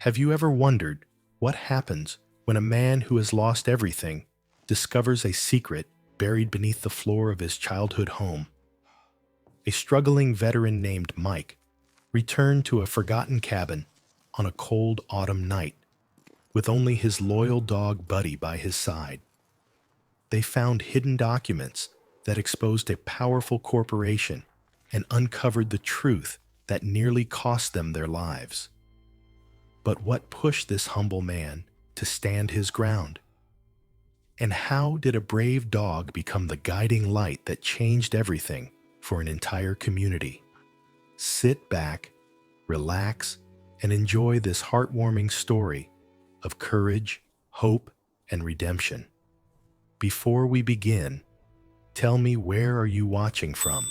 Have you ever wondered what happens when a man who has lost everything discovers a secret buried beneath the floor of his childhood home? A struggling veteran named Mike returned to a forgotten cabin on a cold autumn night with only his loyal dog Buddy by his side. They found hidden documents that exposed a powerful corporation and uncovered the truth that nearly cost them their lives. But what pushed this humble man to stand his ground? And how did a brave dog become the guiding light that changed everything for an entire community? Sit back, relax, and enjoy this heartwarming story of courage, hope, and redemption. Before we begin, tell me, where are you watching from?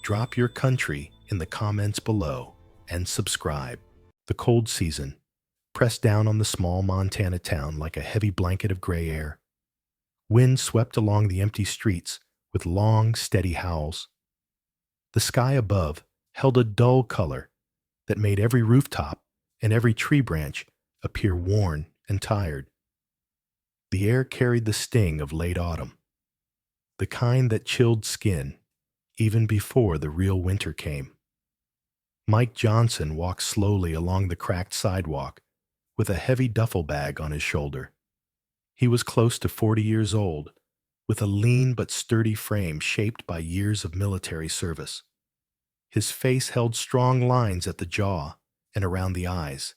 Drop your country in the comments below and subscribe. The cold season pressed down on the small Montana town like a heavy blanket of gray air. Wind swept along the empty streets with long, steady howls. The sky above held a dull color that made every rooftop and every tree branch appear worn and tired. The air carried the sting of late autumn, the kind that chilled skin even before the real winter came. Mike Johnson walked slowly along the cracked sidewalk with a heavy duffel bag on his shoulder. He was close to 40 years old, with a lean but sturdy frame shaped by years of military service. His face held strong lines at the jaw and around the eyes.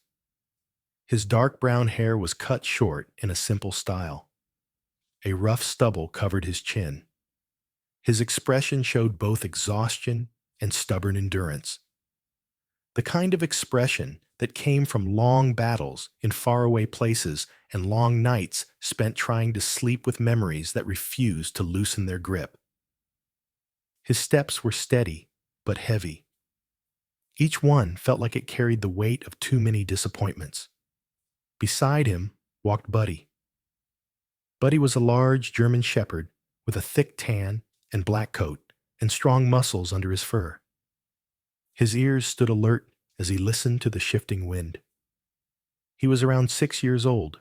His dark brown hair was cut short in a simple style. A rough stubble covered his chin. His expression showed both exhaustion and stubborn endurance. The kind of expression that came from long battles in faraway places and long nights spent trying to sleep with memories that refused to loosen their grip. His steps were steady but heavy. Each one felt like it carried the weight of too many disappointments. Beside him walked Buddy. Buddy was a large German shepherd with a thick tan and black coat and strong muscles under his fur. His ears stood alert as he listened to the shifting wind. He was around 6 years old.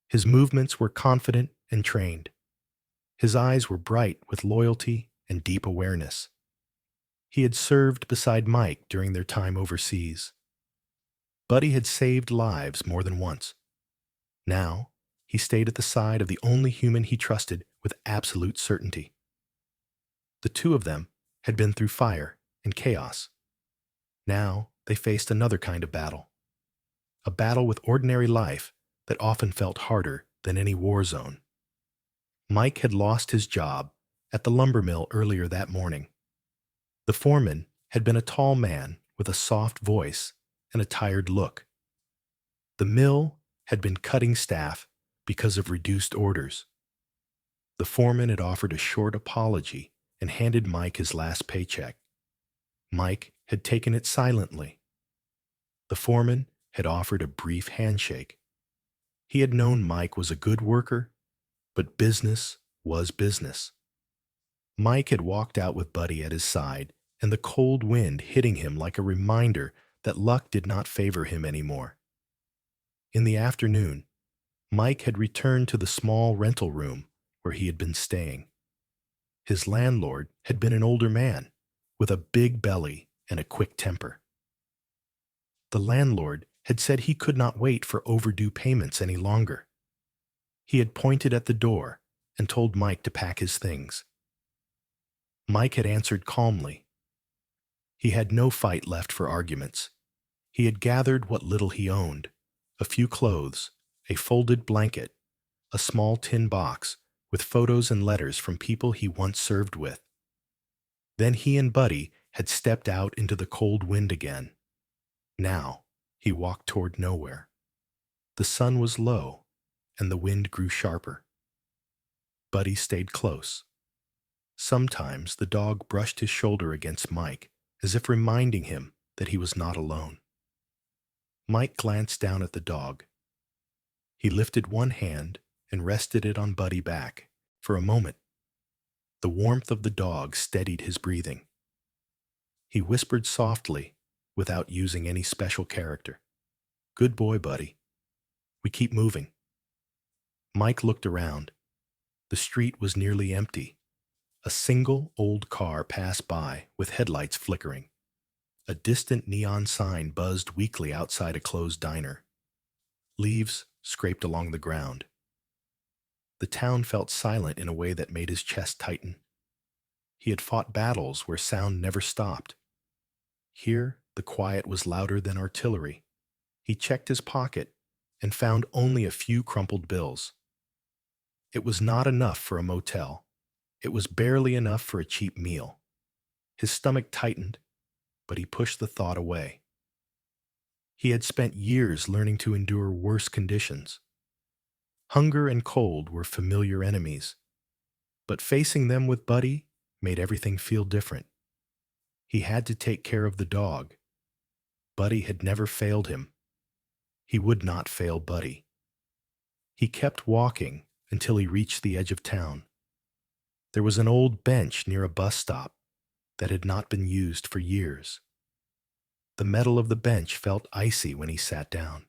His movements were confident and trained. His eyes were bright with loyalty and deep awareness. He had served beside Mike during their time overseas. Buddy had saved lives more than once. Now, he stayed at the side of the only human he trusted with absolute certainty. The two of them had been through fire and chaos. Now they faced another kind of battle, a battle with ordinary life that often felt harder than any war zone. Mike had lost his job at the lumber mill earlier that morning. The foreman had been a tall man with a soft voice and a tired look. The mill had been cutting staff because of reduced orders. The foreman had offered a short apology and handed Mike his last paycheck. Mike had taken it silently. The foreman had offered a brief handshake. He had known Mike was a good worker, but business was business. Mike had walked out with Buddy at his side, and the cold wind hitting him like a reminder that luck did not favor him anymore. In the afternoon, Mike had returned to the small rental room where he had been staying. His landlord had been an older man with a big belly and a quick temper. The landlord had said he could not wait for overdue payments any longer. He had pointed at the door and told Mike to pack his things. Mike had answered calmly. He had no fight left for arguments. He had gathered what little he owned: a few clothes, a folded blanket, a small tin box with photos and letters from people he once served with. Then he and Buddy had stepped out into the cold wind again. Now he walked toward nowhere. The sun was low, and the wind grew sharper. Buddy stayed close. Sometimes the dog brushed his shoulder against Mike, as if reminding him that he was not alone. Mike glanced down at the dog. He lifted one hand and rested it on Buddy's back for a moment. The warmth of the dog steadied his breathing. He whispered softly, without using any special character, Good boy, buddy. We keep moving. Mike looked around. The street was nearly empty. A single old car passed by with headlights flickering. A distant neon sign buzzed weakly outside a closed diner. Leaves scraped along the ground. The town felt silent in a way that made his chest tighten. He had fought battles where sound never stopped. Here, the quiet was louder than artillery. He checked his pocket and found only a few crumpled bills. It was not enough for a motel. It was barely enough for a cheap meal. His stomach tightened, but he pushed the thought away. He had spent years learning to endure worse conditions. Hunger and cold were familiar enemies, but facing them with Buddy made everything feel different. He had to take care of the dog. Buddy had never failed him. He would not fail Buddy. He kept walking until he reached the edge of town. There was an old bench near a bus stop that had not been used for years. The metal of the bench felt icy when he sat down.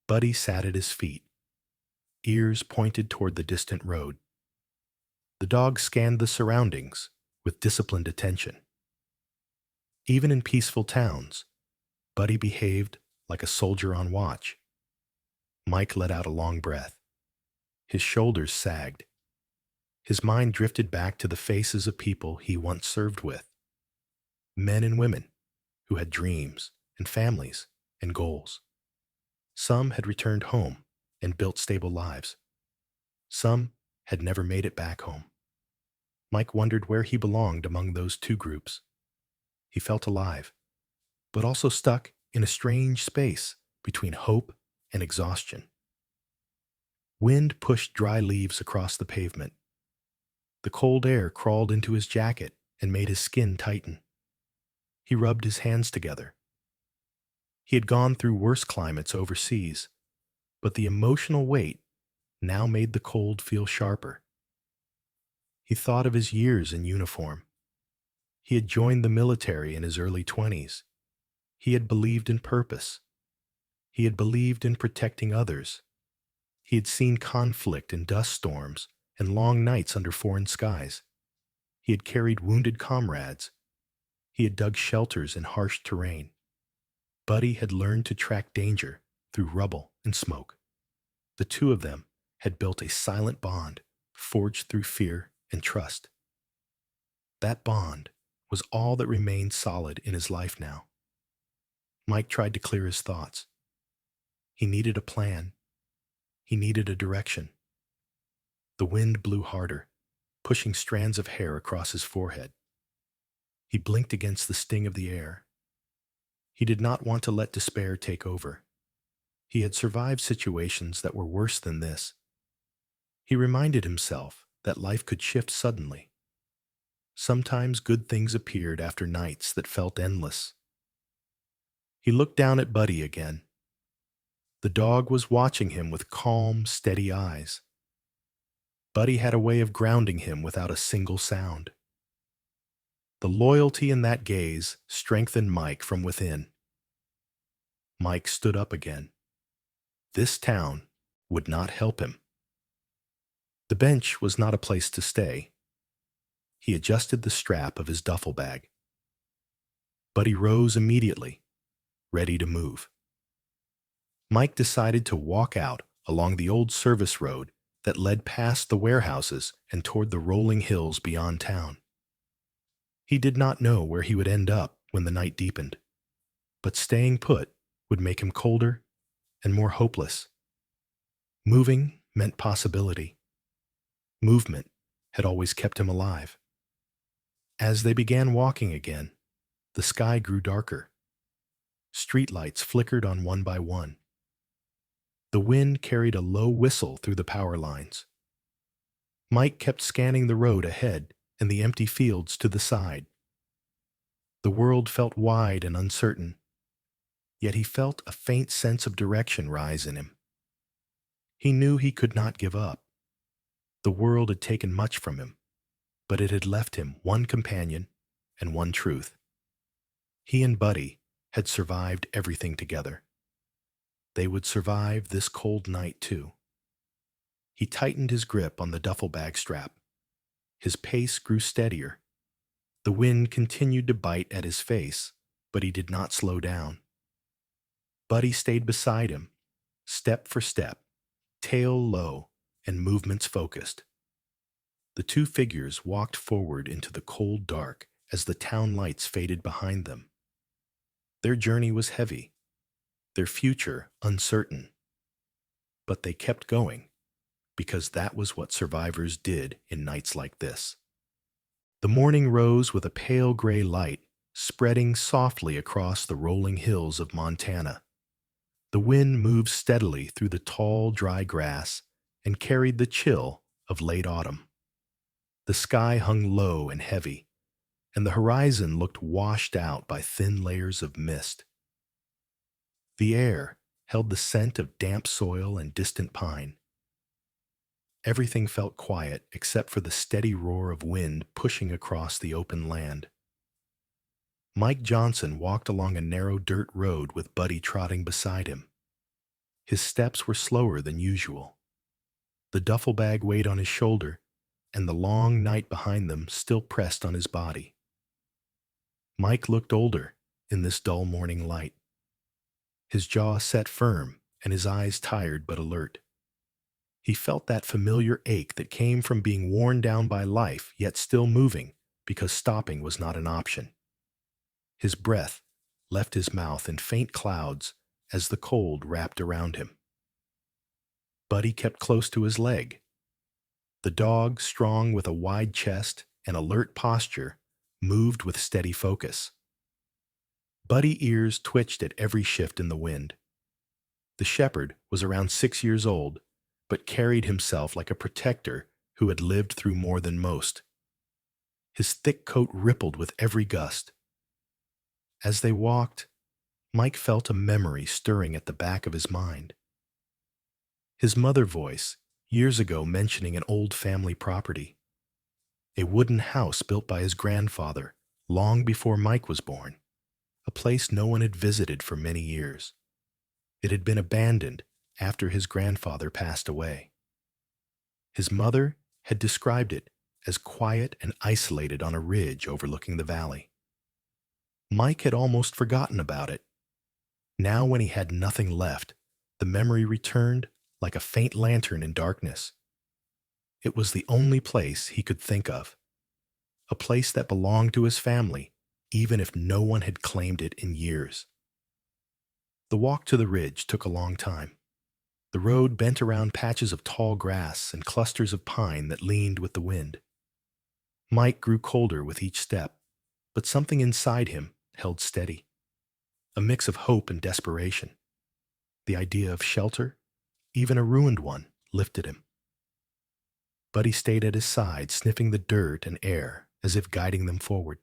Buddy sat at his feet, ears pointed toward the distant road. The dog scanned the surroundings with disciplined attention. Even in peaceful towns, Buddy behaved like a soldier on watch. Mike let out a long breath. His shoulders sagged. His mind drifted back to the faces of people he once served with. Men and women who had dreams and families and goals. Some had returned home and built stable lives. Some had never made it back home. Mike wondered where he belonged among those two groups. He felt alive, but also stuck in a strange space between hope and exhaustion. Wind pushed dry leaves across the pavement. The cold air crawled into his jacket and made his skin tighten. He rubbed his hands together. He had gone through worse climates overseas, but the emotional weight now made the cold feel sharper. He thought of his years in uniform. He had joined the military in his early 20s. He had believed in purpose. He had believed in protecting others. He had seen conflict and dust storms and long nights under foreign skies. He had carried wounded comrades. He had dug shelters in harsh terrain. Buddy had learned to track danger through rubble and smoke. The two of them had built a silent bond forged through fear and trust. That bond was all that remained solid in his life now. Mike tried to clear his thoughts. He needed a plan. He needed a direction. The wind blew harder, pushing strands of hair across his forehead. He blinked against the sting of the air. He did not want to let despair take over. He had survived situations that were worse than this. He reminded himself that life could shift suddenly. Sometimes good things appeared after nights that felt endless. He looked down at Buddy again. The dog was watching him with calm, steady eyes. Buddy had a way of grounding him without a single sound. The loyalty in that gaze strengthened Mike from within. Mike stood up again. This town would not help him. The bench was not a place to stay. He adjusted the strap of his duffel bag. Buddy rose immediately, ready to move. Mike decided to walk out along the old service road that led past the warehouses and toward the rolling hills beyond town. He did not know where he would end up when the night deepened, but staying put would make him colder and more hopeless. Moving meant possibility. Movement had always kept him alive. As they began walking again, the sky grew darker. Streetlights flickered on one by one. The wind carried a low whistle through the power lines. Mike kept scanning the road ahead and the empty fields to the side. The world felt wide and uncertain, yet he felt a faint sense of direction rise in him. He knew he could not give up. The world had taken much from him, but it had left him one companion and one truth. He and Buddy had survived everything together. they would survive this cold night too. He tightened his grip on the duffel bag strap. His pace grew steadier. The wind continued to bite at his face, but he did not slow down. Buddy stayed beside him, step for step, tail low and movements focused. The two figures walked forward into the cold dark as the town lights faded behind them. Their journey was heavy, their future uncertain. But they kept going, because that was what survivors did in nights like this. The morning rose with a pale gray light spreading softly across the rolling hills of Montana. The wind moved steadily through the tall, dry grass and carried the chill of late autumn. The sky hung low and heavy, and the horizon looked washed out by thin layers of mist. The air held the scent of damp soil and distant pine. Everything felt quiet except for the steady roar of wind pushing across the open land. Mike Johnson walked along a narrow dirt road with Buddy trotting beside him. His steps were slower than usual. The duffel bag weighed on his shoulder, and the long night behind them still pressed on his body. Mike looked older in this dull morning light. His jaw set firm and his eyes tired but alert. He felt that familiar ache that came from being worn down by life yet still moving because stopping was not an option. His breath left his mouth in faint clouds as the cold wrapped around him. Buddy kept close to his leg. The dog, strong with a wide chest and alert posture, moved with steady focus. Buddy's ears twitched at every shift in the wind. The shepherd was around 6 years old, but carried himself like a protector who had lived through more than most. His thick coat rippled with every gust. As they walked, Mike felt a memory stirring at the back of his mind. His mother's voice, years ago mentioning an old family property. A wooden house built by his grandfather long before Mike was born, a place no one had visited for many years. It had been abandoned after his grandfather passed away. His mother had described it as quiet and isolated on a ridge overlooking the valley. Mike had almost forgotten about it. Now, when he had nothing left, the memory returned like a faint lantern in darkness. It was the only place he could think of, a place that belonged to his family, even if no one had claimed it in years. The walk to the ridge took a long time. The road bent around patches of tall grass and clusters of pine that leaned with the wind. Mike grew colder with each step, but something inside him held steady. A mix of hope and desperation. The idea of shelter, even a ruined one, lifted him. Buddy stayed at his side, sniffing the dirt and air as if guiding them forward.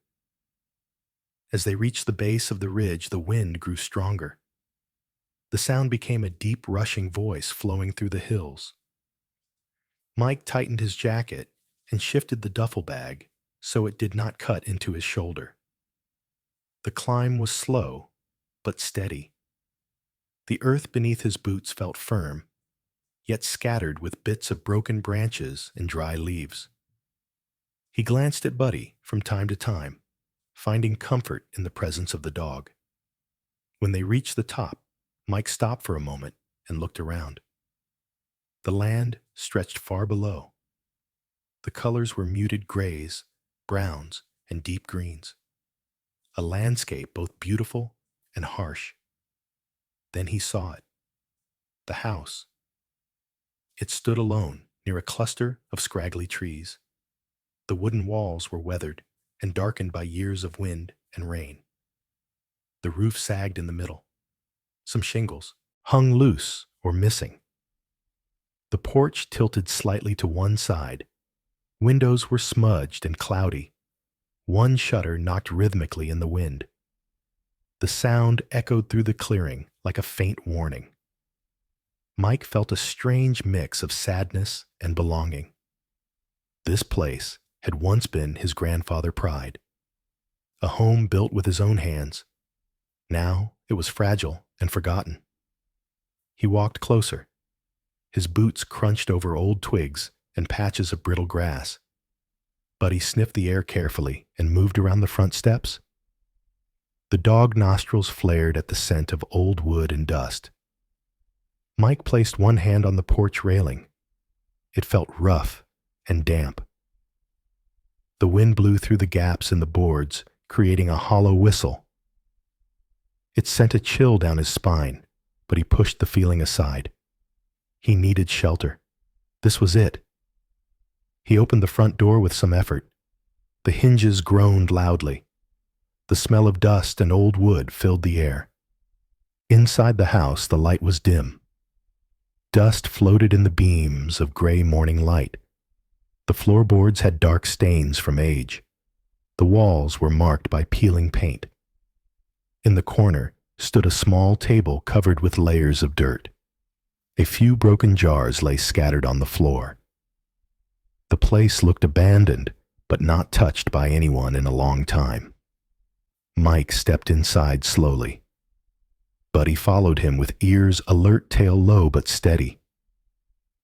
As they reached the base of the ridge, the wind grew stronger. The sound became a deep rushing voice flowing through the hills. Mike tightened his jacket and shifted the duffel bag so it did not cut into his shoulder. The climb was slow, but steady. The earth beneath his boots felt firm, yet scattered with bits of broken branches and dry leaves. He glanced at Buddy from time to time, finding comfort in the presence of the dog. When they reached the top, Mike stopped for a moment and looked around. The land stretched far below. The colors were muted grays, browns, and deep greens. A landscape both beautiful and harsh. Then he saw it. The house. It stood alone near a cluster of scraggly trees. The wooden walls were weathered and darkened by years of wind and rain. The roof sagged in the middle. Some shingles hung loose or missing. The porch tilted slightly to one side. Windows were smudged and cloudy. One shutter knocked rhythmically in the wind. The sound echoed through the clearing like a faint warning. Mike felt a strange mix of sadness and belonging. This place had once been his grandfather's pride. A home built with his own hands. Now it was fragile and forgotten. He walked closer. His boots crunched over old twigs and patches of brittle grass. Buddy sniffed the air carefully and moved around the front steps. The dog nostrils flared at the scent of old wood and dust. Mike placed one hand on the porch railing. It felt rough and damp. The wind blew through the gaps in the boards, creating a hollow whistle. It sent a chill down his spine, but he pushed the feeling aside. He needed shelter. This was it. He opened the front door with some effort. The hinges groaned loudly. The smell of dust and old wood filled the air. Inside the house, the light was dim. Dust floated in the beams of gray morning light. The floorboards had dark stains from age. The walls were marked by peeling paint. In the corner stood a small table covered with layers of dirt. A few broken jars lay scattered on the floor. The place looked abandoned, but not touched by anyone in a long time. Mike stepped inside slowly. Buddy followed him with ears alert, tail low but steady.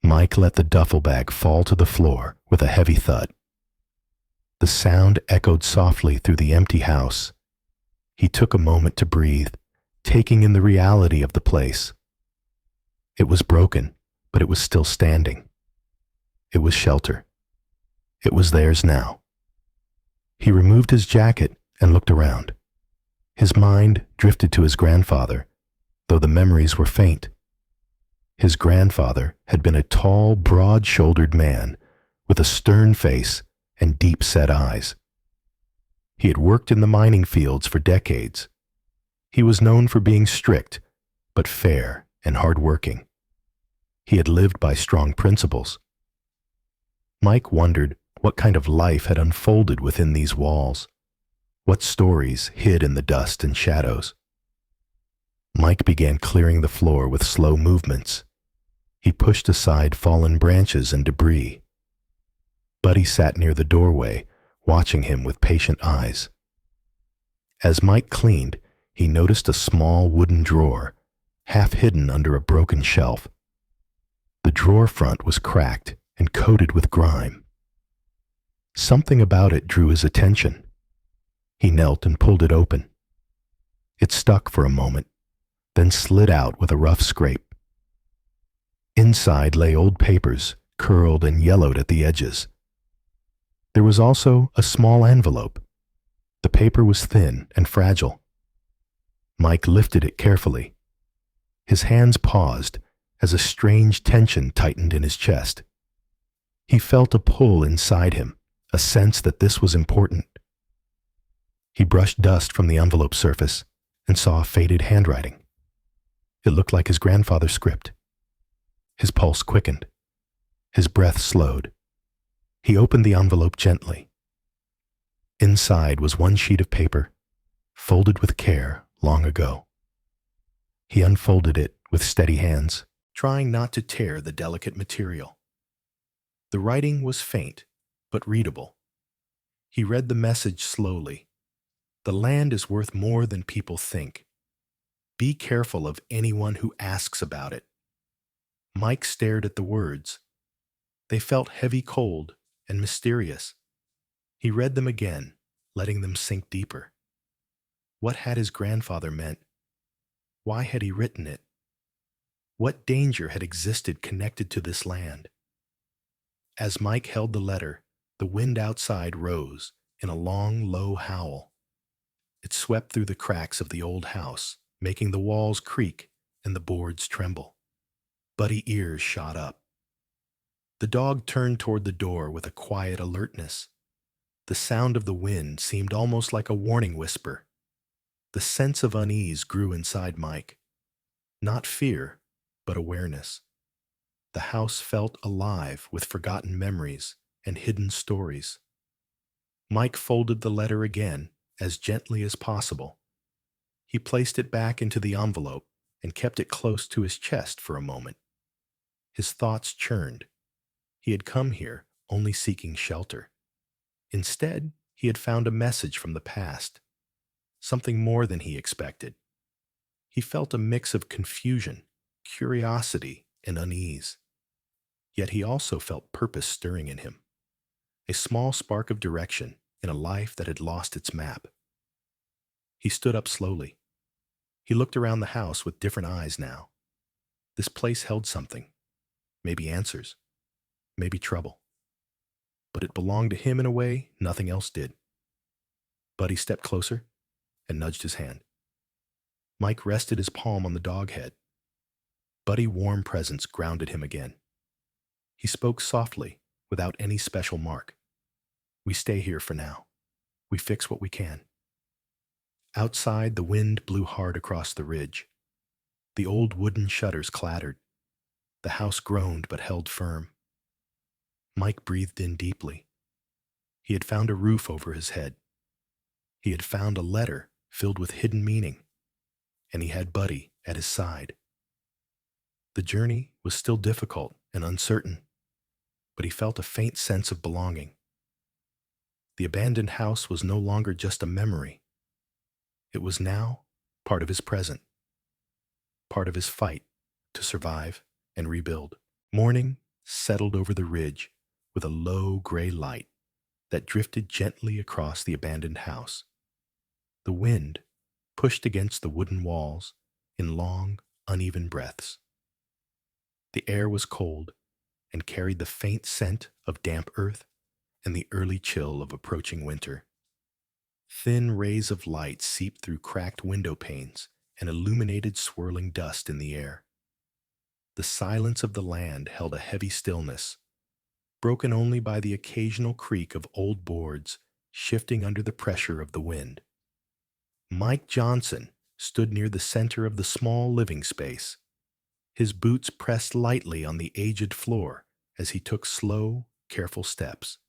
Mike let the duffel bag fall to the floor with a heavy thud. The sound echoed softly through the empty house. He took a moment to breathe, taking in the reality of the place. It was broken, but it was still standing. It was shelter. It was theirs now. He removed his jacket and looked around. His mind drifted to his grandfather, though the memories were faint. His grandfather had been a tall, broad-shouldered man with a stern face and deep-set eyes. He had worked in the mining fields for decades. He was known for being strict, but fair and hard-working. He had lived by strong principles. Mike wondered what kind of life had unfolded within these walls, what stories hid in the dust and shadows. Mike began clearing the floor with slow movements. He pushed aside fallen branches and debris. Buddy sat near the doorway, watching him with patient eyes. As Mike cleaned, he noticed a small wooden drawer, half hidden under a broken shelf. The drawer front was cracked and coated with grime. Something about it drew his attention. He knelt and pulled it open. It stuck for a moment, then slid out with a rough scrape. Inside lay old papers, curled and yellowed at the edges. There was also a small envelope. The paper was thin and fragile. Mike lifted it carefully. His hands paused as a strange tension tightened in his chest. He felt a pull inside him, a sense that this was important. He brushed dust from the envelope surface and saw faded handwriting. It looked like his grandfather's script. His pulse quickened. His breath slowed. He opened the envelope gently. Inside was one sheet of paper, folded with care long ago. He unfolded it with steady hands, trying not to tear the delicate material. The writing was faint, but readable. He read the message slowly. The land is worth more than people think. Be careful of anyone who asks about it. Mike stared at the words. They felt heavy, cold, and mysterious. He read them again, letting them sink deeper. What had his grandfather meant? Why had he written it? What danger had existed connected to this land? As Mike held the letter, the wind outside rose in a long, low howl. It swept through the cracks of the old house, making the walls creak and the boards tremble. Buddy's ears shot up. The dog turned toward the door with a quiet alertness. The sound of the wind seemed almost like a warning whisper. The sense of unease grew inside Mike. Not fear, but awareness. The house felt alive with forgotten memories and hidden stories. Mike folded the letter again, as gently as possible. He placed it back into the envelope and kept it close to his chest for a moment. His thoughts churned. He had come here only seeking shelter. Instead, he had found a message from the past, something more than he expected. He felt a mix of confusion curiosity, and unease. Yet he also felt purpose stirring in him, a small spark of direction in a life that had lost its map. He stood up slowly. He looked around the house with different eyes now. This place held something, maybe answers, maybe trouble. But it belonged to him in a way nothing else did. Buddy stepped closer and nudged his hand. Mike rested his palm on the dog head. Buddy's warm presence grounded him again. He spoke softly, without any special mark. We stay here for now. We fix what we can. Outside, the wind blew hard across the ridge. The old wooden shutters clattered. The house groaned but held firm. Mike breathed in deeply. He had found a roof over his head. He had found a letter filled with hidden meaning. And he had Buddy at his side. The journey was still difficult and uncertain, but he felt a faint sense of belonging. The abandoned house was no longer just a memory. It was now part of his present, part of his fight to survive and rebuild. Morning settled over the ridge with a low gray light that drifted gently across the abandoned house. The wind pushed against the wooden walls in long, uneven breaths. The air was cold and carried the faint scent of damp earth and the early chill of approaching winter. Thin rays of light seeped through cracked window panes and illuminated swirling dust in the air. The silence of the land held a heavy stillness, broken only by the occasional creak of old boards shifting under the pressure of the wind. Mike Johnson stood near the center of the small living space. His boots pressed lightly on the aged floor as he took slow, careful steps.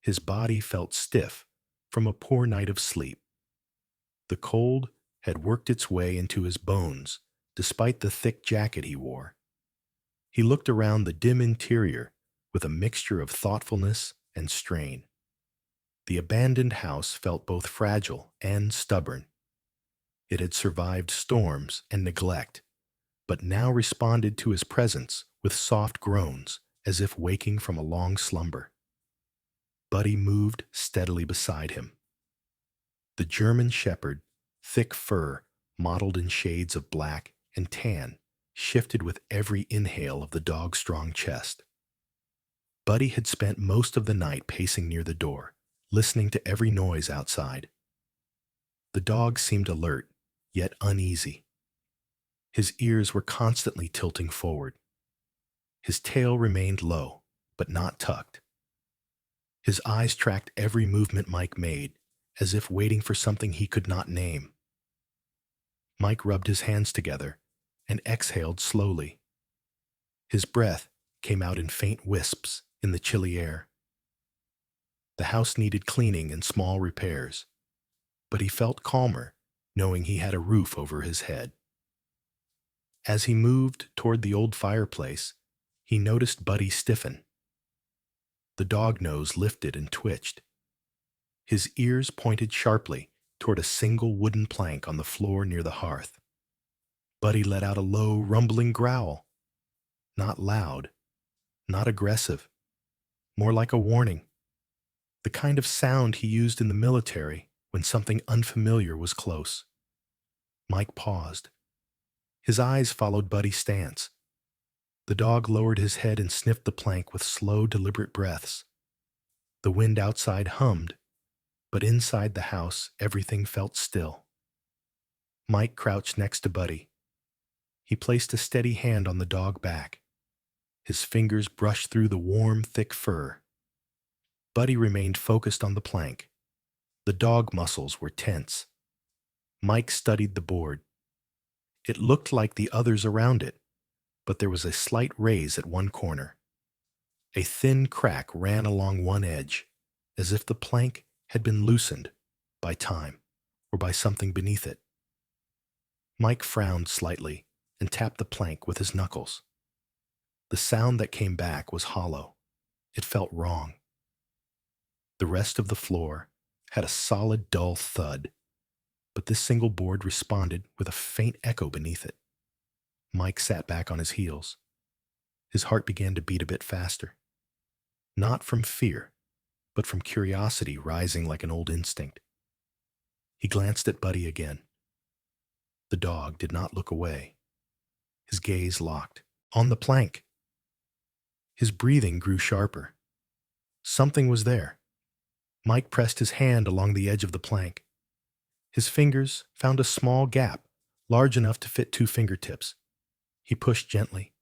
His body felt stiff from a poor night of sleep. The cold had worked its way into his bones despite the thick jacket he wore. He looked around the dim interior with a mixture of thoughtfulness and strain. The abandoned house felt both fragile and stubborn. It had survived storms and neglect, but now responded to his presence with soft groans as if waking from a long slumber. Buddy moved steadily beside him. The German shepherd, thick fur mottled in shades of black and tan, shifted with every inhale of the dog's strong chest. Buddy had spent most of the night pacing near the door, listening to every noise outside. The dog seemed alert, yet uneasy. His ears were constantly tilting forward. His tail remained low, but not tucked. His eyes tracked every movement Mike made, as if waiting for something he could not name. Mike rubbed his hands together and exhaled slowly. His breath came out in faint wisps in the chilly air. The house needed cleaning and small repairs, but he felt calmer knowing he had a roof over his head. As he moved toward the old fireplace, he noticed Buddy stiffen. The dog nose lifted and twitched. His ears pointed sharply toward a single wooden plank on the floor near the hearth. Buddy let out a low, rumbling growl. Not loud, not aggressive, more like a warning. The kind of sound he used in the military when something unfamiliar was close. Mike paused. His eyes followed Buddy's stance. The dog lowered his head and sniffed the plank with slow, deliberate breaths. The wind outside hummed, but inside the house everything felt still. Mike crouched next to Buddy. He placed a steady hand on the dog back. His fingers brushed through the warm, thick fur. Buddy remained focused on the plank. The dog muscles were tense. Mike studied the board. It looked like the others around it, but there was a slight raise at one corner. A thin crack ran along one edge, as if the plank had been loosened by time or by something beneath it. Mike frowned slightly and tapped the plank with his knuckles. The sound that came back was hollow. It felt wrong. The rest of the floor had a solid, dull thud, but this single board responded with a faint echo beneath it. Mike sat back on his heels. His heart began to beat a bit faster. Not from fear, but from curiosity rising like an old instinct. He glanced at Buddy again. The dog did not look away. His gaze locked on the plank. His breathing grew sharper. Something was there. Mike pressed his hand along the edge of the plank. His fingers found a small gap, large enough to fit 2 fingertips. He pushed gently.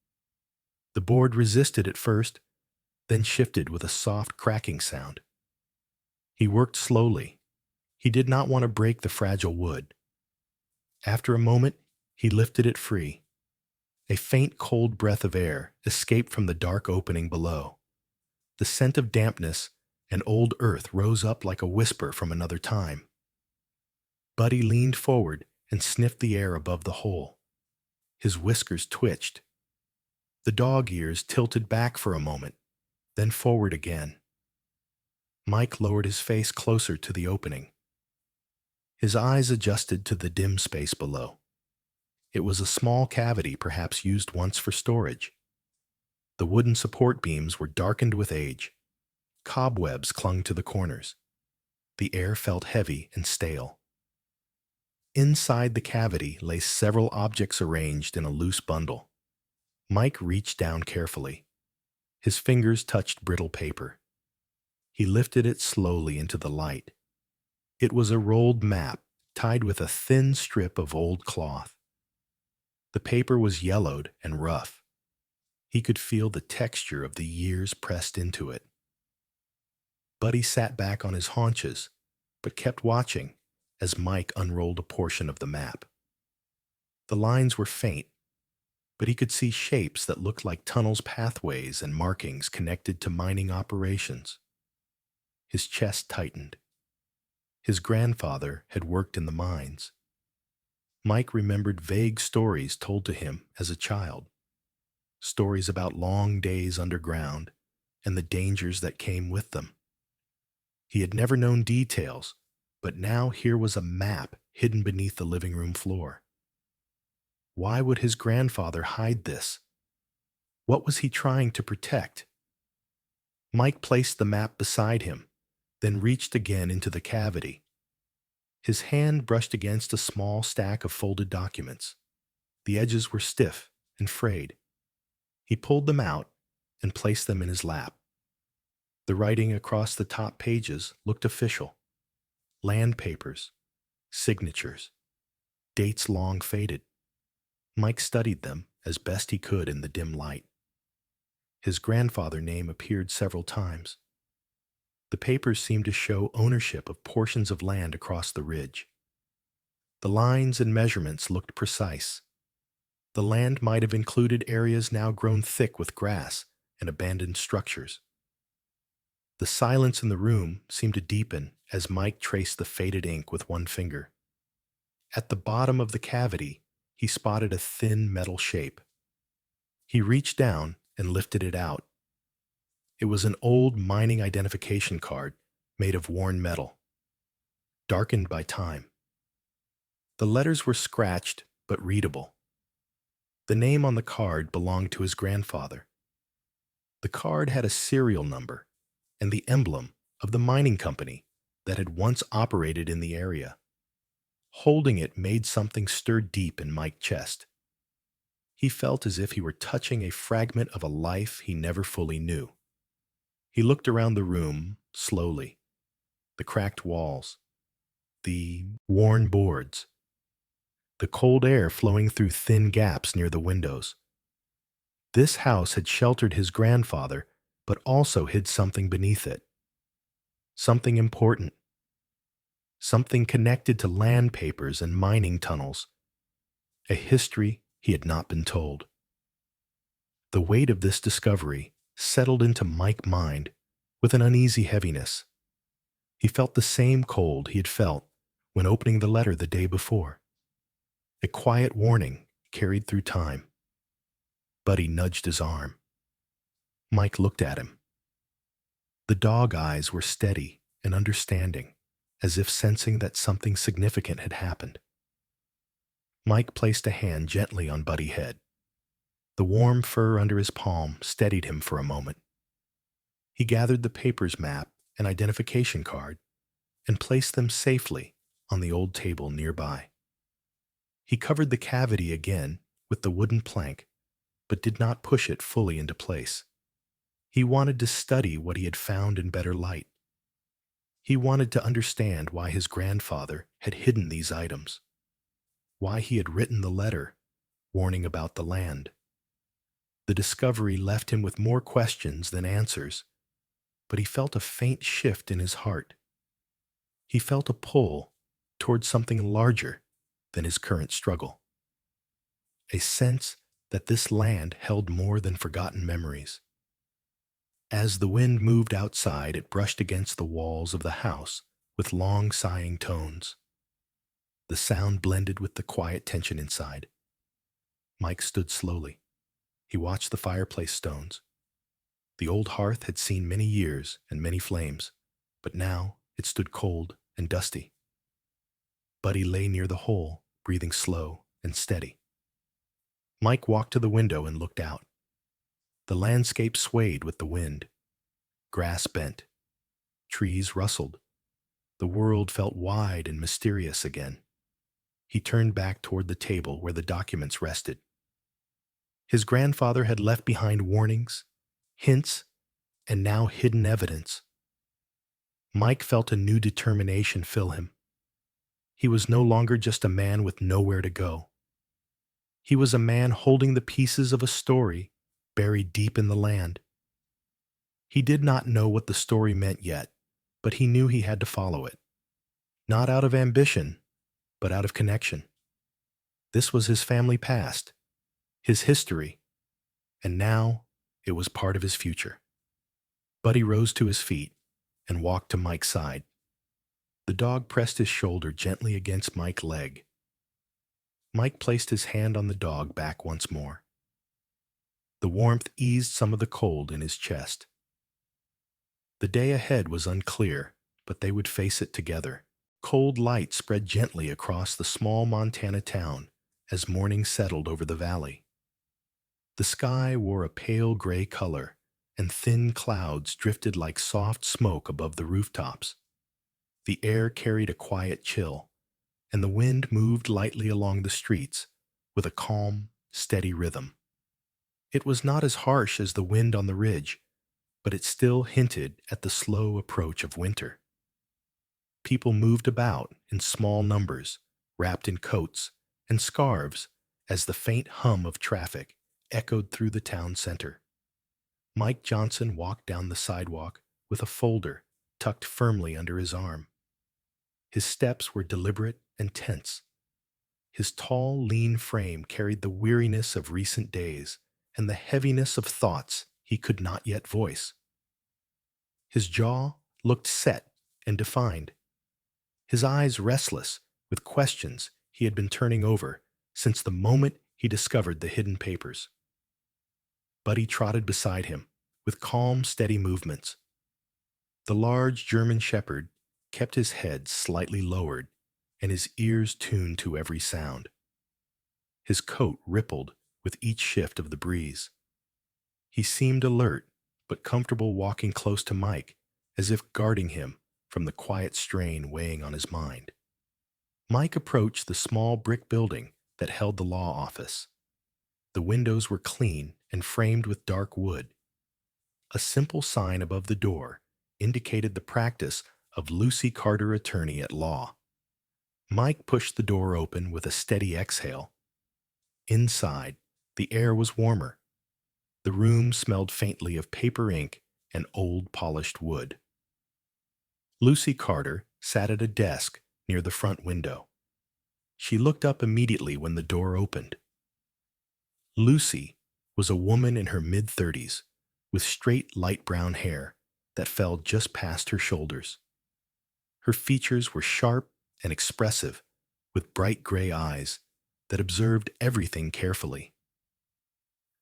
The board resisted at first, then shifted with a soft cracking sound. He worked slowly. He did not want to break the fragile wood. After a moment, he lifted it free. A faint cold breath of air escaped from the dark opening below. The scent of dampness and old earth rose up like a whisper from another time. Buddy leaned forward and sniffed the air above the hole. His whiskers twitched. The dog ears tilted back for a moment, then forward again. Mike lowered his face closer to the opening. His eyes adjusted to the dim space below. It was a small cavity, perhaps used once for storage. The wooden support beams were darkened with age. Cobwebs clung to the corners. The air felt heavy and stale. Inside the cavity lay several objects arranged in a loose bundle. Mike reached down carefully. His fingers touched brittle paper. He lifted it slowly into the light. It was a rolled map tied with a thin strip of old cloth. The paper was yellowed and rough. He could feel the texture of the years pressed into it. Buddy sat back on his haunches, but kept watching as Mike unrolled a portion of the map. The lines were faint, but he could see shapes that looked like tunnels, pathways, and markings connected to mining operations. His chest tightened. His grandfather had worked in the mines. Mike remembered vague stories told to him as a child. Stories about long days underground and the dangers that came with them. He had never known details, but now here was a map hidden beneath the living room floor. Why would his grandfather hide this? What was he trying to protect? Mike placed the map beside him, then reached again into the cavity. His hand brushed against a small stack of folded documents. The edges were stiff and frayed. He pulled them out and placed them in his lap. The writing across the top pages looked official. Land papers, signatures, dates long faded. Mike studied them as best he could in the dim light. His grandfather's name appeared several times. The papers seemed to show ownership of portions of land across the ridge. The lines and measurements looked precise. The land might have included areas now grown thick with grass and abandoned structures. The silence in the room seemed to deepen as Mike traced the faded ink with one finger. At the bottom of the cavity, he spotted a thin metal shape. He reached down and lifted it out. It was an old mining identification card made of worn metal, darkened by time. The letters were scratched but readable. The name on the card belonged to his grandfather. The card had a serial number and the emblem of the mining company that had once operated in the area. Holding it made something stir deep in Mike's chest. He felt as if he were touching a fragment of a life he never fully knew. He looked around the room slowly. The cracked walls, the worn boards, the cold air flowing through thin gaps near the windows. This house had sheltered his grandfather, but also hid something beneath it. Something important. Something connected to land papers and mining tunnels. A history he had not been told. The weight of this discovery settled into Mike's mind with an uneasy heaviness. He felt the same cold he had felt when opening the letter the day before. A quiet warning carried through time. Buddy nudged his arm. Mike looked at him. The dog eyes were steady and understanding, as if sensing that something significant had happened. Mike placed a hand gently on Buddy's head. The warm fur under his palm steadied him for a moment. He gathered the paper's map and identification card and placed them safely on the old table nearby. He covered the cavity again with the wooden plank, but did not push it fully into place. He wanted to study what he had found in better light. He wanted to understand why his grandfather had hidden these items, why he had written the letter warning about the land. The discovery left him with more questions than answers, but he felt a faint shift in his heart. He felt a pull towards something larger than his current struggle, a sense that this land held more than forgotten memories. As the wind moved outside, it brushed against the walls of the house with long sighing tones. The sound blended with the quiet tension inside. Mike stood slowly. He watched the fireplace stones. The old hearth had seen many years and many flames, but now it stood cold and dusty. Buddy lay near the hole, breathing slow and steady. Mike walked to the window and looked out. The landscape swayed with the wind. Grass bent. Trees rustled. The world felt wide and mysterious again. He turned back toward the table where the documents rested. His grandfather had left behind warnings, hints, and now hidden evidence. Mike felt a new determination fill him. He was no longer just a man with nowhere to go. He was a man holding the pieces of a story buried deep in the land. He did not know what the story meant yet, but he knew he had to follow it. Not out of ambition, but out of connection. This was his family past, his history, and now it was part of his future. Buddy rose to his feet and walked to Mike's side. The dog pressed his shoulder gently against Mike's leg. Mike placed his hand on the dog back once more. The warmth eased some of the cold in his chest. The day ahead was unclear, but they would face it together. Cold light spread gently across the small Montana town as morning settled over the valley. The sky wore a pale gray color, and thin clouds drifted like soft smoke above the rooftops. The air carried a quiet chill, and the wind moved lightly along the streets with a calm, steady rhythm. It was not as harsh as the wind on the ridge, but it still hinted at the slow approach of winter. People moved about in small numbers, wrapped in coats and scarves as the faint hum of traffic echoed through the town center. Mike Johnson walked down the sidewalk with a folder tucked firmly under his arm. His steps were deliberate and tense. His tall, lean frame carried the weariness of recent days and the heaviness of thoughts he could not yet voice. His jaw looked set and defined, his eyes restless with questions he had been turning over since the moment he discovered the hidden papers. Buddy trotted beside him with calm, steady movements. The large German shepherd kept his head slightly lowered and his ears tuned to every sound. His coat rippled with each shift of the breeze. He seemed alert but comfortable walking close to Mike, as if guarding him from the quiet strain weighing on his mind. Mike approached the small brick building that held the law office. The windows were clean and framed with dark wood. A simple sign above the door indicated the practice of Lucy Carter, attorney at law. Mike pushed the door open with a steady exhale. Inside, the air was warmer. The room smelled faintly of paper ink and old polished wood. Lucy Carter sat at a desk near the front window. She looked up immediately when the door opened. Lucy was a woman in her mid-30s with straight light brown hair that fell just past her shoulders. Her features were sharp and expressive, with bright gray eyes that observed everything carefully.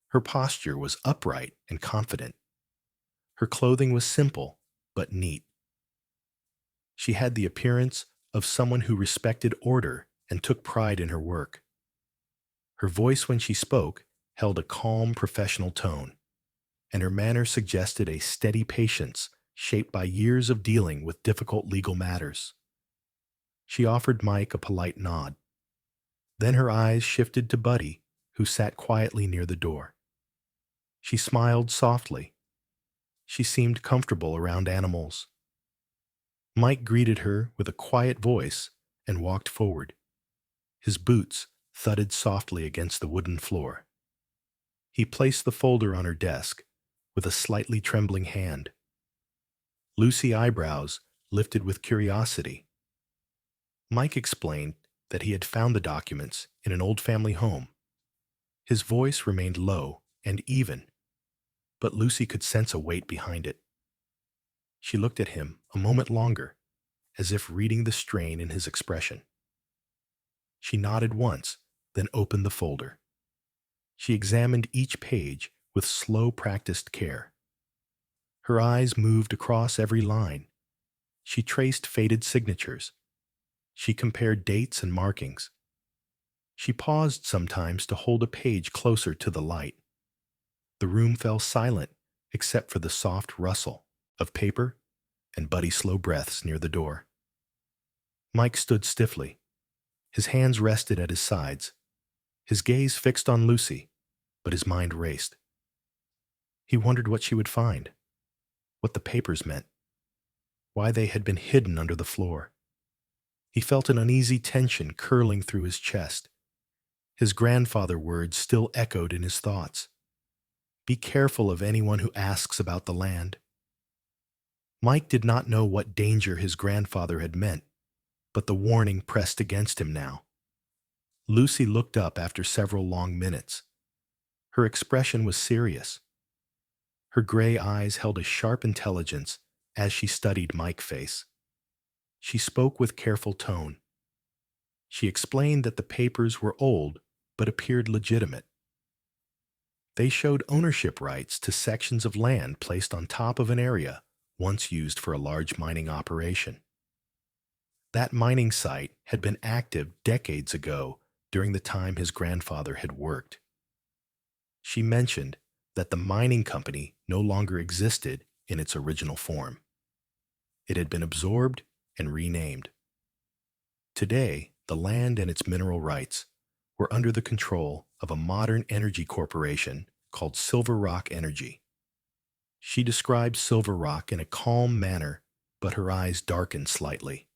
Her posture was upright and confident. Her clothing was simple but neat. She had the appearance of someone who respected order and took pride in her work. Her voice when she spoke held a calm, professional tone, and her manner suggested a steady patience shaped by years of dealing with difficult legal matters. She offered Mike a polite nod. Then her eyes shifted to Buddy, who sat quietly near the door. She smiled softly. She seemed comfortable around animals. Mike greeted her with a quiet voice and walked forward. His boots thudded softly against the wooden floor. He placed the folder on her desk with a slightly trembling hand. Lucy's eyebrows lifted with curiosity. Mike explained that he had found the documents in an old family home. His voice remained low and even, but Lucy could sense a weight behind it. She looked at him a moment longer, as if reading the strain in his expression. She nodded once, then opened the folder. She examined each page with slow, practiced care. Her eyes moved across every line. She traced faded signatures. She compared dates and markings. She paused sometimes to hold a page closer to the light. The room fell silent except for the soft rustle of paper and Buddy's slow breaths near the door. Mike stood stiffly. His hands rested at his sides. His gaze fixed on Lucy, but his mind raced. He wondered what she would find, what the papers meant, why they had been hidden under the floor. He felt an uneasy tension curling through his chest. His grandfather's words still echoed in his thoughts. Be careful of anyone who asks about the land. Mike did not know what danger his grandfather had meant, but the warning pressed against him now. Lucy looked up after several long minutes. Her expression was serious. Her gray eyes held a sharp intelligence as she studied Mike's face. She spoke with careful tone. She explained that the papers were old but appeared legitimate. They showed ownership rights to sections of land placed on top of an area once used for a large mining operation. That mining site had been active decades ago during the time his grandfather had worked. She mentioned that the mining company no longer existed in its original form. It had been absorbed and renamed. Today, the land and its mineral rights were under the control of a modern energy corporation called Silver Rock Energy. She described Silver Rock in a calm manner, but her eyes darkened slightly.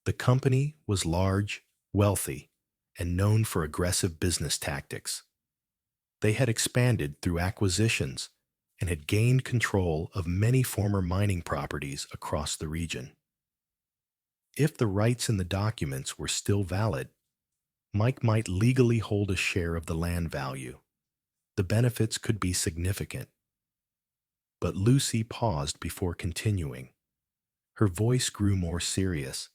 The company was large, wealthy, and known for aggressive business tactics. They had expanded through acquisitions and had gained control of many former mining properties across the region. If the rights in the documents were still valid, Mike might legally hold a share of the land value. The benefits could be significant. But Lucy paused before continuing. Her voice grew more serious.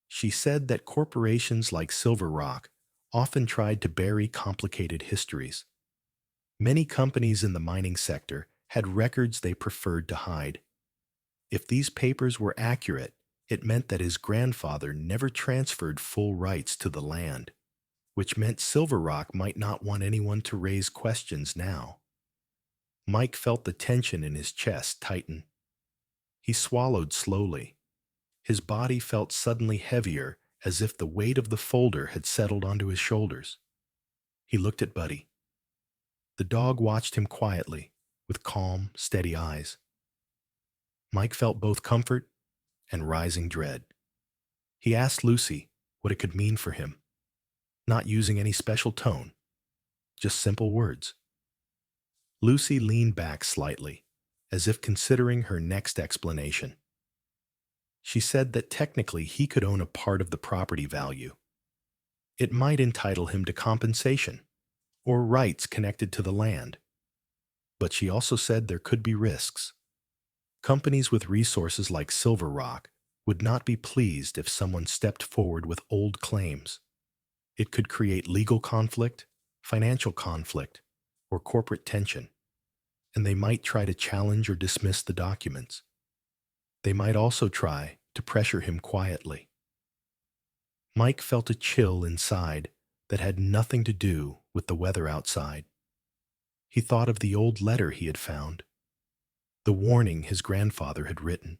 She said that corporations like Silver Rock often tried to bury complicated histories. Many companies in the mining sector had records they preferred to hide. If these papers were accurate, it meant that his grandfather never transferred full rights to the land, which meant Silver Rock might not want anyone to raise questions now. Mike felt the tension in his chest tighten. He swallowed slowly. His body felt suddenly heavier, as if the weight of the folder had settled onto his shoulders. He looked at Buddy. The dog watched him quietly, with calm, steady eyes. Mike felt both comfort and rising dread. He asked Lucy what it could mean for him, not using any special tone, just simple words. Lucy leaned back slightly, as if considering her next explanation. She said that technically he could own a part of the property value. It might entitle him to compensation or rights connected to the land. But she also said there could be risks. Companies with resources like Silver Rock would not be pleased if someone stepped forward with old claims. It could create legal conflict, financial conflict, or corporate tension, and they might try to challenge or dismiss the documents. They might also try to pressure him quietly. Mike felt a chill inside that had nothing to do with the weather outside. He thought of the old letter he had found, the warning his grandfather had written.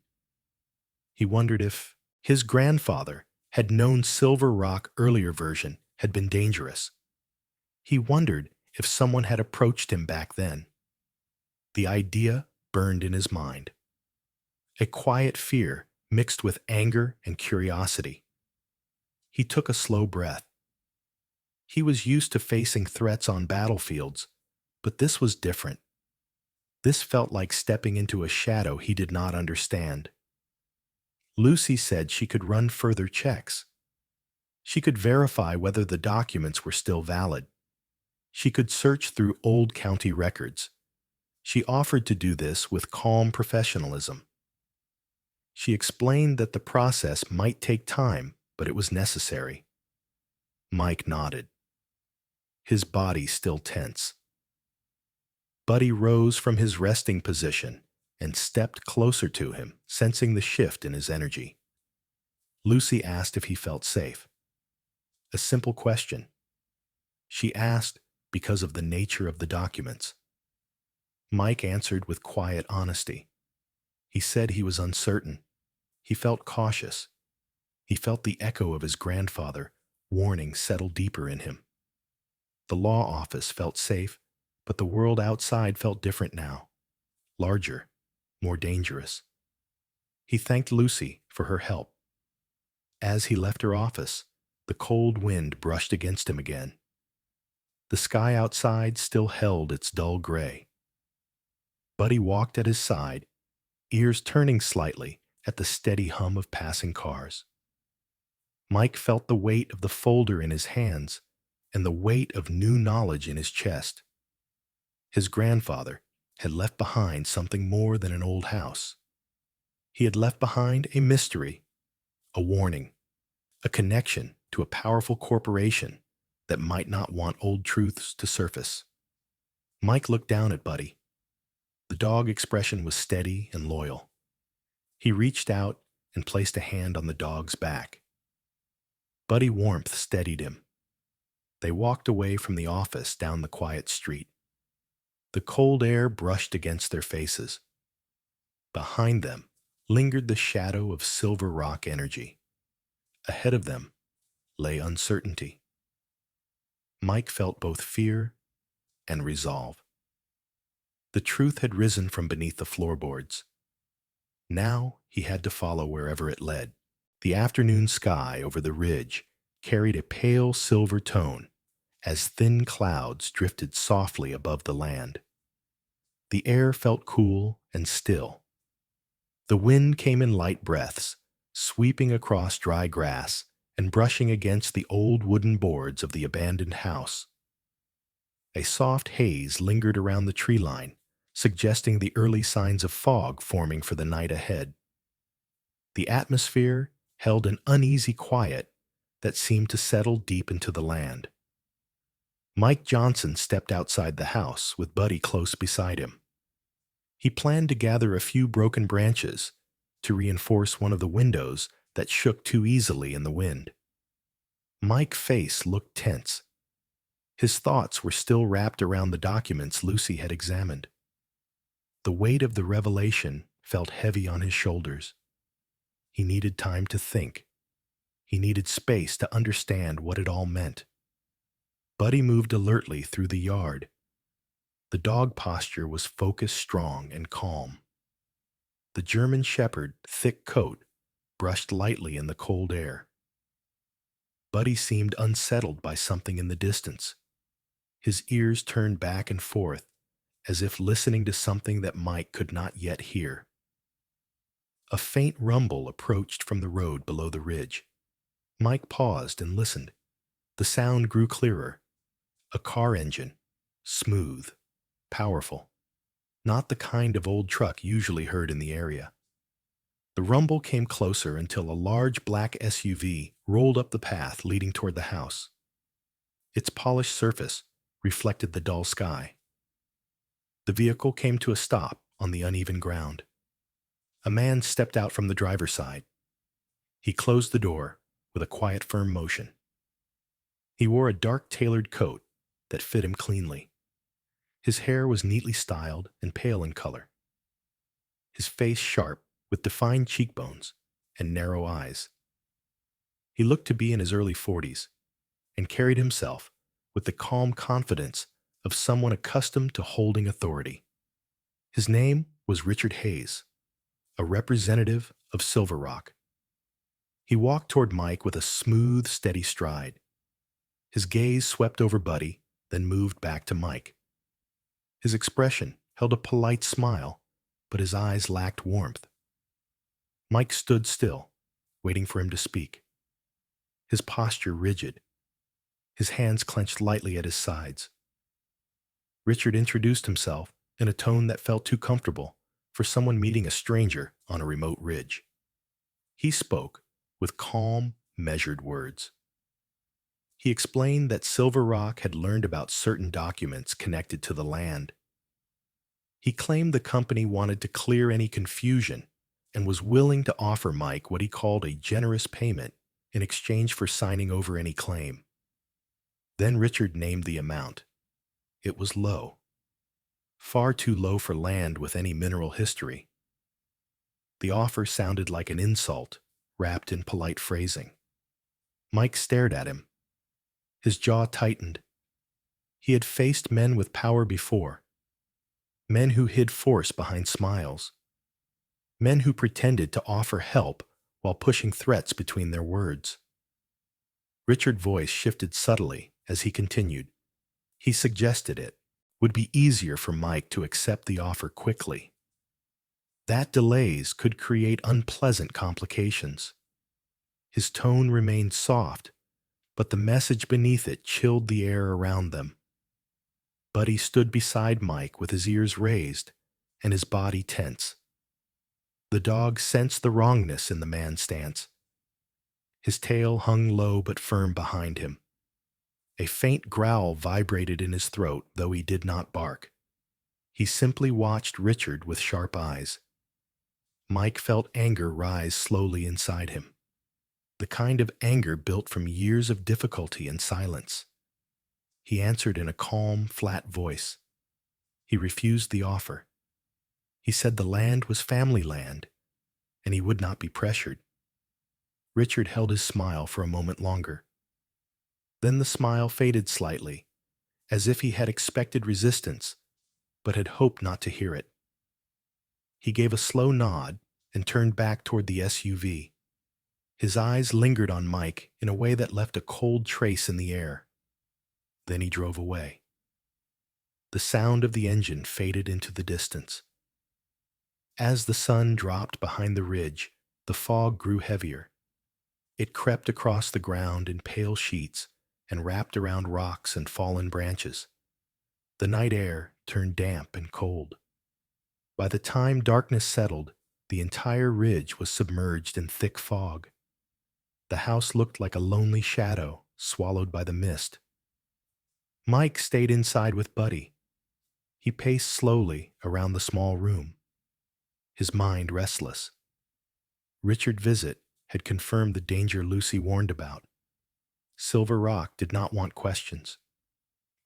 He wondered if his grandfather had known Silver Rock earlier version had been dangerous. He wondered if someone had approached him back then. The idea burned in his mind. A quiet fear mixed with anger and curiosity. He took a slow breath. He was used to facing threats on battlefields, but this was different. This felt like stepping into a shadow he did not understand. Lucy said she could run further checks. She could verify whether the documents were still valid. She could search through old county records. She offered to do this with calm professionalism. She explained that the process might take time, but it was necessary. Mike nodded, his body still tense. Buddy rose from his resting position and stepped closer to him, sensing the shift in his energy. Lucy asked if he felt safe. A simple question. She asked because of the nature of the documents. Mike answered with quiet honesty. He said he was uncertain. He felt cautious. He felt the echo of his grandfather warning settle deeper in him. The law office felt safe, but the world outside felt different now. Larger, more dangerous. He thanked Lucy for her help. As he left her office, the cold wind brushed against him again. The sky outside still held its dull gray. Buddy walked at his side, ears turning slightly at the steady hum of passing cars. Mike felt the weight of the folder in his hands and the weight of new knowledge in his chest. His grandfather had left behind something more than an old house. He had left behind a mystery, a warning, a connection to a powerful corporation that might not want old truths to surface. Mike looked down at Buddy. The dog expression was steady and loyal. He reached out and placed a hand on the dog's back. Buddy's warmth steadied him. They walked away from the office down the quiet street. The cold air brushed against their faces. Behind them lingered the shadow of Silver Rock energy. Ahead of them lay uncertainty. Mike felt both fear and resolve. The truth had risen from beneath the floorboards. Now he had to follow wherever it led. The afternoon sky over the ridge carried a pale silver tone as thin clouds drifted softly above the land. The air felt cool and still. The wind came in light breaths, sweeping across dry grass and brushing against the old wooden boards of the abandoned house. A soft haze lingered around the tree line, suggesting the early signs of fog forming for the night ahead. The atmosphere held an uneasy quiet that seemed to settle deep into the land. Mike Johnson stepped outside the house with Buddy close beside him. He planned to gather a few broken branches to reinforce one of the windows that shook too easily in the wind. Mike's face looked tense. His thoughts were still wrapped around the documents Lucy had examined. The weight of the revelation felt heavy on his shoulders. He needed time to think. He needed space to understand what it all meant. Buddy moved alertly through the yard. The dog posture was focused, strong, and calm. The German Shepherd's thick coat brushed lightly in the cold air. Buddy seemed unsettled by something in the distance. His ears turned back and forth, as if listening to something that Mike could not yet hear. A faint rumble approached from the road below the ridge. Mike paused and listened. The sound grew clearer. A car engine, smooth, powerful, not the kind of old truck usually heard in the area. The rumble came closer until a large black SUV rolled up the path leading toward the house. Its polished surface reflected the dull sky. The vehicle came to a stop on the uneven ground. A man stepped out from the driver's side. He closed the door with a quiet, firm motion. He wore a dark tailored coat that fit him cleanly. His hair was neatly styled and pale in color, his face sharp with defined cheekbones and narrow eyes. He looked to be in his early 40s and carried himself with the calm confidence of someone accustomed to holding authority. His name was Richard Hayes, a representative of Silver Rock. He walked toward Mike with a smooth, steady stride. His gaze swept over Buddy, then moved back to Mike. His expression held a polite smile, but his eyes lacked warmth. Mike stood still, waiting for him to speak, his posture rigid, his hands clenched lightly at his sides. Richard introduced himself in a tone that felt too comfortable for someone meeting a stranger on a remote ridge. He spoke with calm, measured words. He explained that Silver Rock had learned about certain documents connected to the land. He claimed the company wanted to clear any confusion and was willing to offer Mike what he called a generous payment in exchange for signing over any claim. Then Richard named the amount. It was low. Far too low for land with any mineral history. The offer sounded like an insult, wrapped in polite phrasing. Mike stared at him. His jaw tightened. He had faced men with power before. Men who hid force behind smiles. Men who pretended to offer help while pushing threats between their words. Richard's voice shifted subtly as he continued. He suggested it would be easier for Mike to accept the offer quickly. That delays could create unpleasant complications. His tone remained soft, but the message beneath it chilled the air around them. Buddy stood beside Mike with his ears raised and his body tense. The dog sensed the wrongness in the man's stance. His tail hung low but firm behind him. A faint growl vibrated in his throat, though he did not bark. He simply watched Richard with sharp eyes. Mike felt anger rise slowly inside him, the kind of anger built from years of difficulty and silence. He answered in a calm, flat voice. He refused the offer. He said the land was family land, and he would not be pressured. Richard held his smile for a moment longer. Then the smile faded slightly, as if he had expected resistance, but had hoped not to hear it. He gave a slow nod and turned back toward the SUV. His eyes lingered on Mike in a way that left a cold trace in the air. Then he drove away. The sound of the engine faded into the distance. As the sun dropped behind the ridge, the fog grew heavier. It crept across the ground in pale sheets and wrapped around rocks and fallen branches. The night air turned damp and cold. By the time darkness settled, the entire ridge was submerged in thick fog. The house looked like a lonely shadow swallowed by the mist. Mike stayed inside with Buddy. He paced slowly around the small room, his mind restless. Richard's visit had confirmed the danger Lucy warned about. Silver Rock did not want questions.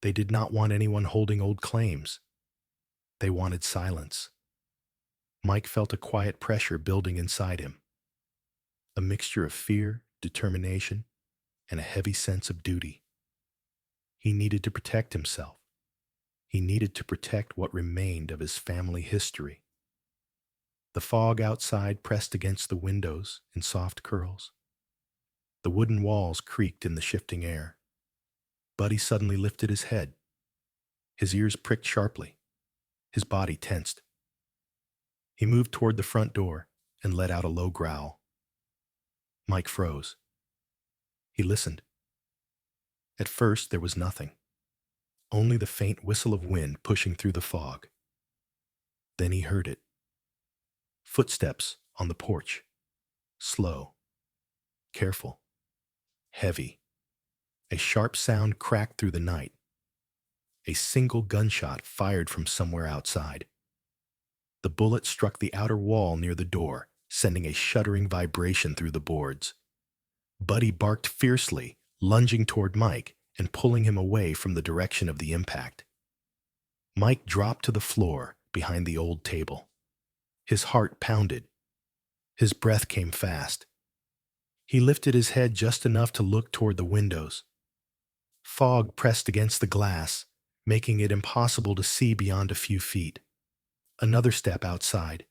They did not want anyone holding old claims. They wanted silence. Mike felt a quiet pressure building inside him, a mixture of fear, determination, and a heavy sense of duty. He needed to protect himself. He needed to protect what remained of his family history. The fog outside pressed against the windows in soft curls. The wooden walls creaked in the shifting air. Buddy suddenly lifted his head. His ears pricked sharply. His body tensed. He moved toward the front door and let out a low growl. Mike froze. He listened. At first, there was nothing. Only the faint whistle of wind pushing through the fog. Then he heard it. Footsteps on the porch. Slow. Careful. Heavy. A sharp sound cracked through the night. A single gunshot fired from somewhere outside. The bullet struck the outer wall near the door, sending a shuddering vibration through the boards. Buddy barked fiercely, lunging toward Mike and pulling him away from the direction of the impact. Mike dropped to the floor behind the old table. His heart pounded. His breath came fast. He lifted his head just enough to look toward the windows. Fog pressed against the glass, making it impossible to see beyond a few feet. Another step outside.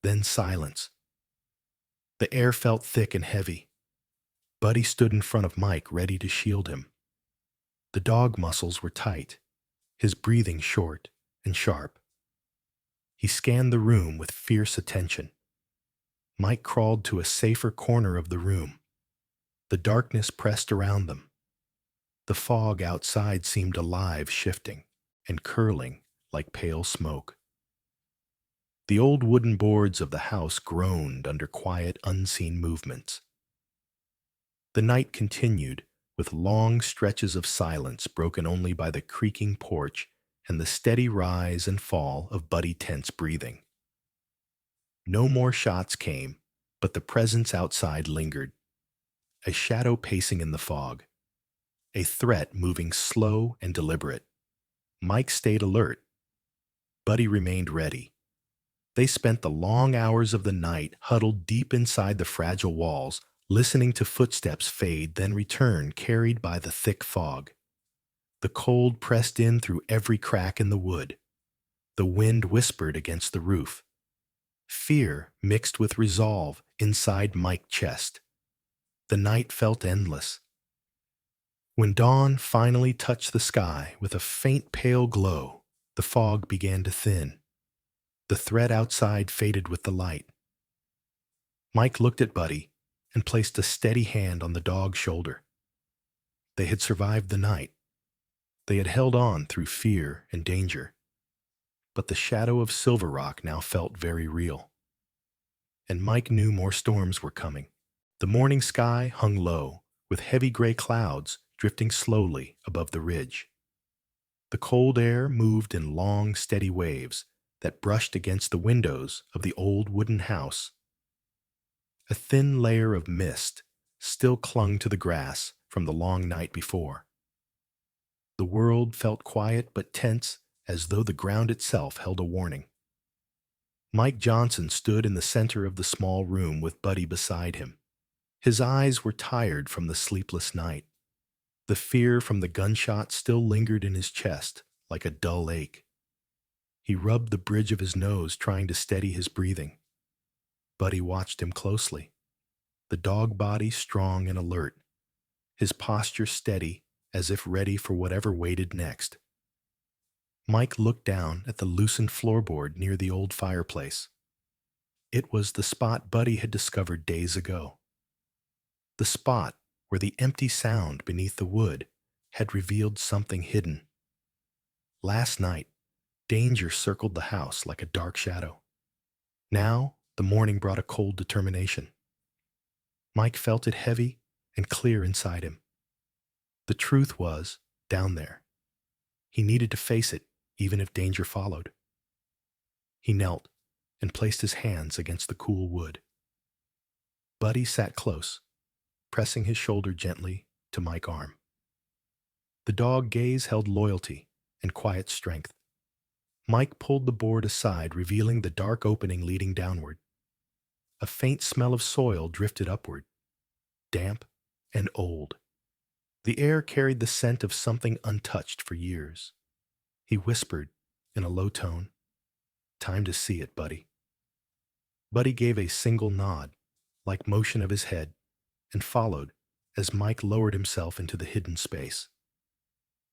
Then silence. The air felt thick and heavy. Buddy stood in front of Mike, ready to shield him. The dog muscles were tight, his breathing short and sharp. He scanned the room with fierce attention. Mike crawled to a safer corner of the room. The darkness pressed around them. The fog outside seemed alive, shifting and curling like pale smoke. The old wooden boards of the house groaned under quiet, unseen movements. The night continued, with long stretches of silence broken only by the creaking porch and the steady rise and fall of Buddy tense breathing. No more shots came, but the presence outside lingered. A shadow pacing in the fog. A threat moving slow and deliberate. Mike stayed alert. Buddy remained ready. They spent the long hours of the night huddled deep inside the fragile walls, listening to footsteps fade, then return, carried by the thick fog. The cold pressed in through every crack in the wood. The wind whispered against the roof. Fear mixed with resolve inside Mike's chest. The night felt endless. When dawn finally touched the sky with a faint pale glow, the fog began to thin. The threat outside faded with the light. Mike looked at Buddy and placed a steady hand on the dog's shoulder. They had survived the night. They had held on through fear and danger. But the shadow of Silver Rock now felt very real. And Mike knew more storms were coming. The morning sky hung low, with heavy gray clouds drifting slowly above the ridge. The cold air moved in long, steady waves that brushed against the windows of the old wooden house. A thin layer of mist still clung to the grass from the long night before. The world felt quiet but tense, as though the ground itself held a warning. Mike Johnson stood in the center of the small room with Buddy beside him. His eyes were tired from the sleepless night. The fear from the gunshot still lingered in his chest like a dull ache. He rubbed the bridge of his nose, trying to steady his breathing. Buddy watched him closely, the dog body strong and alert, his posture steady as if ready for whatever waited next. Mike looked down at the loosened floorboard near the old fireplace. It was the spot Buddy had discovered days ago. The spot where the empty sound beneath the wood had revealed something hidden. Last night, danger circled the house like a dark shadow. Now, the morning brought a cold determination. Mike felt it heavy and clear inside him. The truth was down there. He needed to face it, even if danger followed. He knelt and placed his hands against the cool wood. Buddy sat close, pressing his shoulder gently to Mike's arm. The dog gaze held loyalty and quiet strength. Mike pulled the board aside, revealing the dark opening leading downward. A faint smell of soil drifted upward, damp and old. The air carried the scent of something untouched for years. He whispered in a low tone, "Time to see it, Buddy." Buddy gave a single nod, like motion of his head, and followed as Mike lowered himself into the hidden space.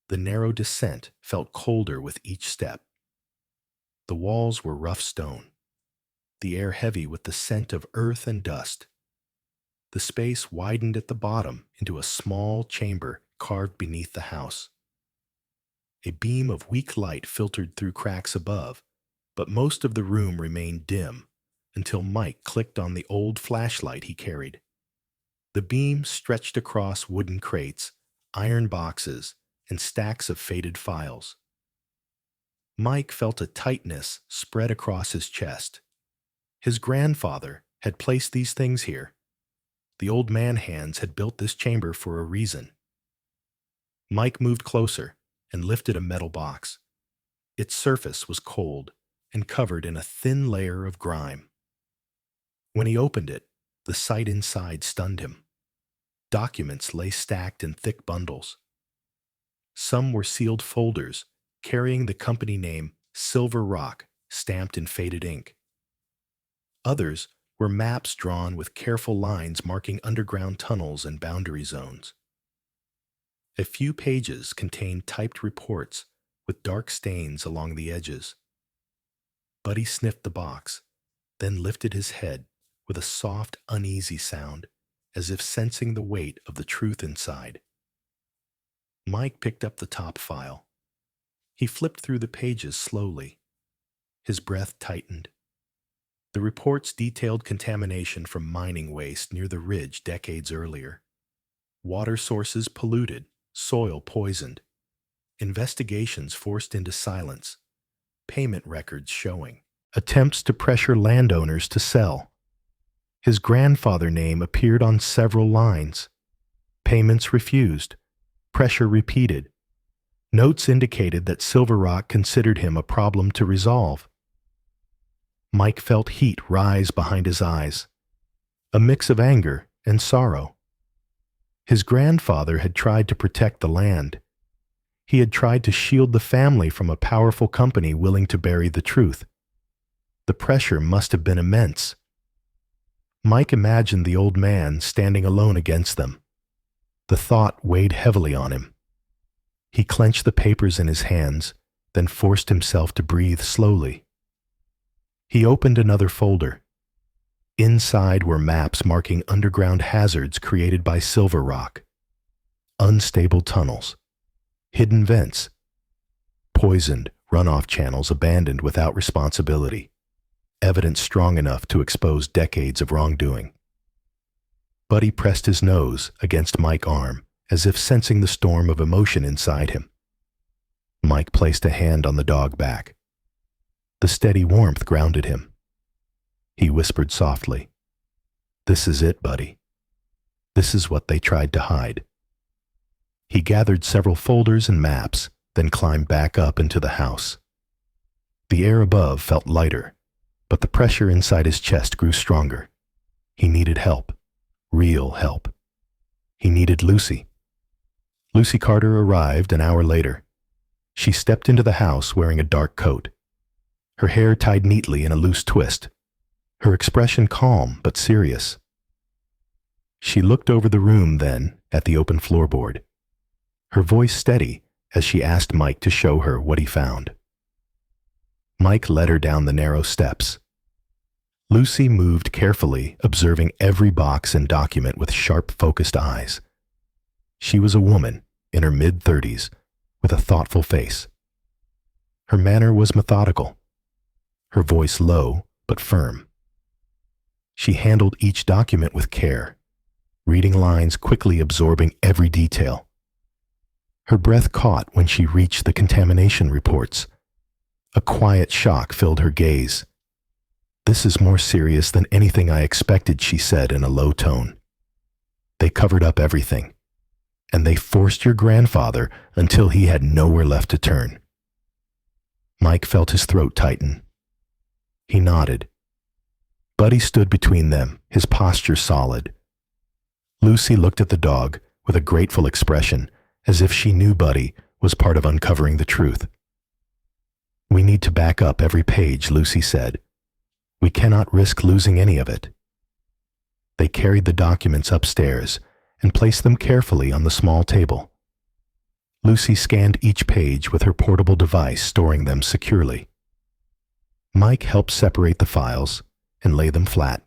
The narrow descent felt colder with each step. The walls were rough stone, the air heavy with the scent of earth and dust. The space widened at the bottom into a small chamber carved beneath the house. A beam of weak light filtered through cracks above, but most of the room remained dim until Mike clicked on the old flashlight he carried. The beam stretched across wooden crates, iron boxes, and stacks of faded files. Mike felt a tightness spread across his chest. His grandfather had placed these things here. The old man hands had built this chamber for a reason. Mike moved closer and lifted a metal box. Its surface was cold and covered in a thin layer of grime. When he opened it, the sight inside stunned him. Documents lay stacked in thick bundles. Some were sealed folders carrying the company name Silver Rock stamped in faded ink. Others were maps drawn with careful lines marking underground tunnels and boundary zones. A few pages contained typed reports with dark stains along the edges. Buddy sniffed the box, then lifted his head with a soft, uneasy sound, as if sensing the weight of the truth inside. Mike picked up the top file. He flipped through the pages slowly. His breath tightened. The reports detailed contamination from mining waste near the ridge decades earlier. Water sources polluted, soil poisoned. Investigations forced into silence. Payment records showing. Attempts to pressure landowners to sell. His grandfather's name appeared on several lines. Payments refused. Pressure repeated. Notes indicated that Silver Rock considered him a problem to resolve. Mike felt heat rise behind his eyes, a mix of anger and sorrow. His grandfather had tried to protect the land. He had tried to shield the family from a powerful company willing to bury the truth. The pressure must have been immense. Mike imagined the old man standing alone against them. The thought weighed heavily on him. He clenched the papers in his hands, then forced himself to breathe slowly. He opened another folder. Inside were maps marking underground hazards created by Silver Rock. Unstable tunnels, hidden vents, poisoned runoff channels abandoned without responsibility, evidence strong enough to expose decades of wrongdoing. Buddy pressed his nose against Mike's arm, as if sensing the storm of emotion inside him. Mike placed a hand on the dog back. The steady warmth grounded him. He whispered softly, "This is it, Buddy. This is what they tried to hide." He gathered several folders and maps, then climbed back up into the house. The air above felt lighter, but the pressure inside his chest grew stronger. He needed help, real help. He needed Lucy. Lucy Carter arrived an hour later. She stepped into the house wearing a dark coat, her hair tied neatly in a loose twist, her expression calm but serious. She looked over the room then at the open floorboard, her voice steady as she asked Mike to show her what he found. Mike led her down the narrow steps. Lucy moved carefully, observing every box and document with sharp, focused eyes. She was a woman in her mid-30s with a thoughtful face. Her manner was methodical, her voice low but firm. She handled each document with care, reading lines quickly, absorbing every detail. Her breath caught when she reached the contamination reports. A quiet shock filled her gaze. "This is more serious than anything I expected," she said in a low tone. "They covered up everything, and they forced your grandfather until he had nowhere left to turn." Mike felt his throat tighten. He nodded. Buddy stood between them, his posture solid. Lucy looked at the dog with a grateful expression, as if she knew Buddy was part of uncovering the truth. "We need to back up every page," Lucy said. "We cannot risk losing any of it." They carried the documents upstairs and placed them carefully on the small table. Lucy scanned each page with her portable device, storing them securely. Mike helped separate the files and lay them flat.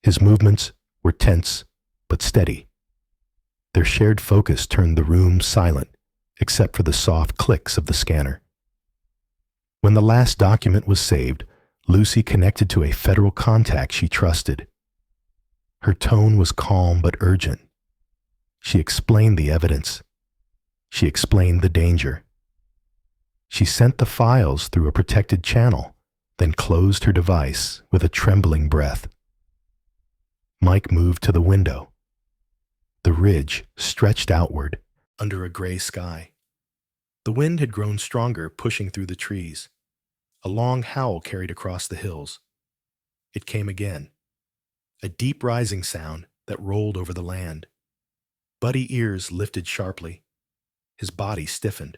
His movements were tense but steady. Their shared focus turned the room silent, except for the soft clicks of the scanner. When the last document was saved, Lucy connected to a federal contact she trusted. Her tone was calm but urgent. She explained the evidence. She explained the danger. She sent the files through a protected channel, then closed her device with a trembling breath. Mike moved to the window. The ridge stretched outward under a gray sky. The wind had grown stronger, pushing through the trees. A long howl carried across the hills. It came again, a deep rising sound that rolled over the land. Buddy's ears lifted sharply. His body stiffened.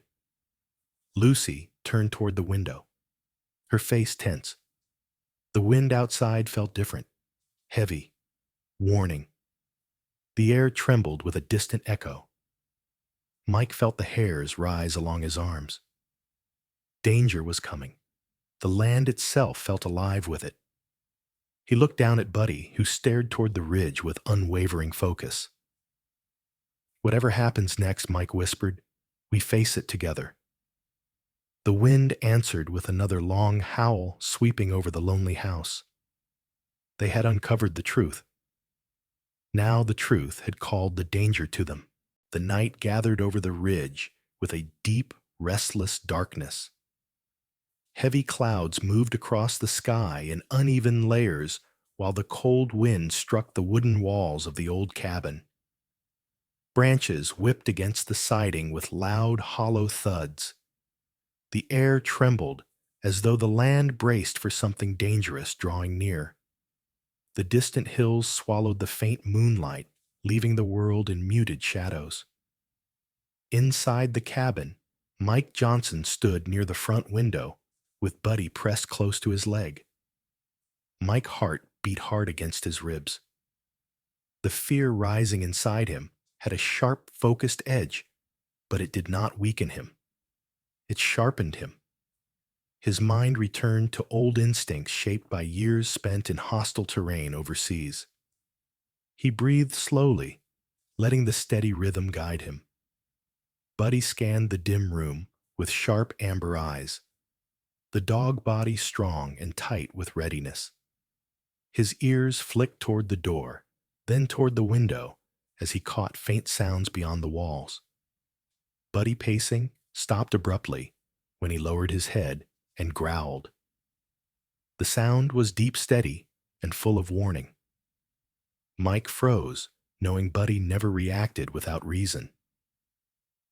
Lucy turned toward the window, her face tense. The wind outside felt different, heavy, warning. The air trembled with a distant echo. Mike felt the hairs rise along his arms. Danger was coming. The land itself felt alive with it. He looked down at Buddy, who stared toward the ridge with unwavering focus. "Whatever happens next," Mike whispered, "we face it together." The wind answered with another long howl sweeping over the lonely house. They had uncovered the truth. Now the truth had called the danger to them. The night gathered over the ridge with a deep, restless darkness. Heavy clouds moved across the sky in uneven layers while the cold wind struck the wooden walls of the old cabin. Branches whipped against the siding with loud, hollow thuds. The air trembled as though the land braced for something dangerous drawing near. The distant hills swallowed the faint moonlight, leaving the world in muted shadows. Inside the cabin, Mike Johnson stood near the front window, with Buddy pressed close to his leg. Mike's heart beat hard against his ribs. The fear rising inside him had a sharp, focused edge, but it did not weaken him. It sharpened him. His mind returned to old instincts shaped by years spent in hostile terrain overseas. He breathed slowly, letting the steady rhythm guide him. Buddy scanned the dim room with sharp amber eyes, the dog body strong and tight with readiness. His ears flicked toward the door, then toward the window as he caught faint sounds beyond the walls. Buddy, pacing, stopped abruptly when he lowered his head and growled. The sound was deep, steady, and full of warning. Mike froze, knowing Buddy never reacted without reason.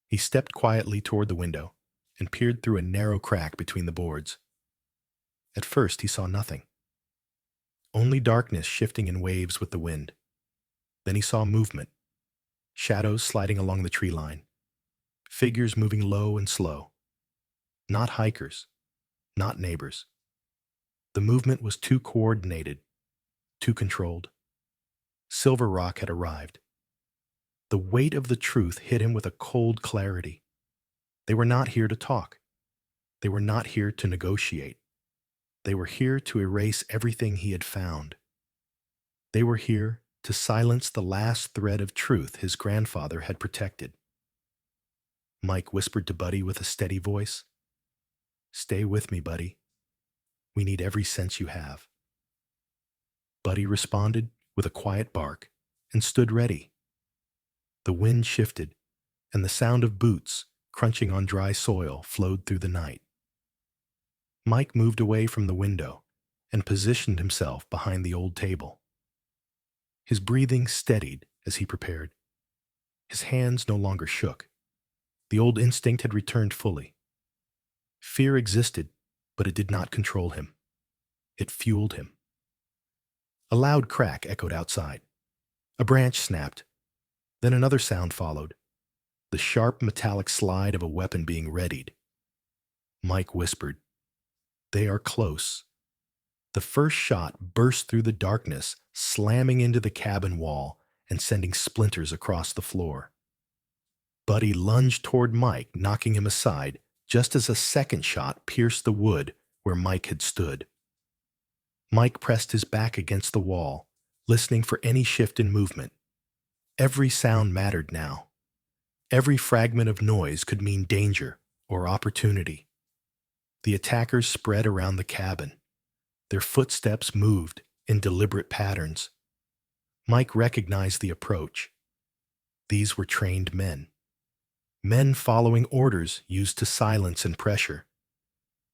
He stepped quietly toward the window and peered through a narrow crack between the boards. At first he saw nothing. Only darkness shifting in waves with the wind. Then he saw movement, shadows sliding along the tree line, figures moving low and slow. Not hikers, not neighbors. The movement was too coordinated, too controlled. Silver Rock had arrived. The weight of the truth hit him with a cold clarity. They were not here to talk. They were not here to negotiate. They were here to erase everything he had found. They were here to silence the last thread of truth his grandfather had protected. Mike whispered to Buddy with a steady voice, "Stay with me, Buddy. We need every sense you have." Buddy responded with a quiet bark and stood ready. The wind shifted, and the sound of boots crunching on dry soil flowed through the night. Mike moved away from the window and positioned himself behind the old table. His breathing steadied as he prepared. His hands no longer shook. The old instinct had returned fully. Fear existed, but it did not control him. It fueled him. A loud crack echoed outside. A branch snapped. Then another sound followed, the sharp metallic slide of a weapon being readied. Mike whispered, "They are close." The first shot burst through the darkness, slamming into the cabin wall and sending splinters across the floor. Buddy lunged toward Mike, knocking him aside, just as a second shot pierced the wood where Mike had stood. Mike pressed his back against the wall, listening for any shift in movement. Every sound mattered now. Every fragment of noise could mean danger or opportunity. The attackers spread around the cabin. Their footsteps moved in deliberate patterns. Mike recognized the approach. These were trained men. Men following orders used to silence and pressure.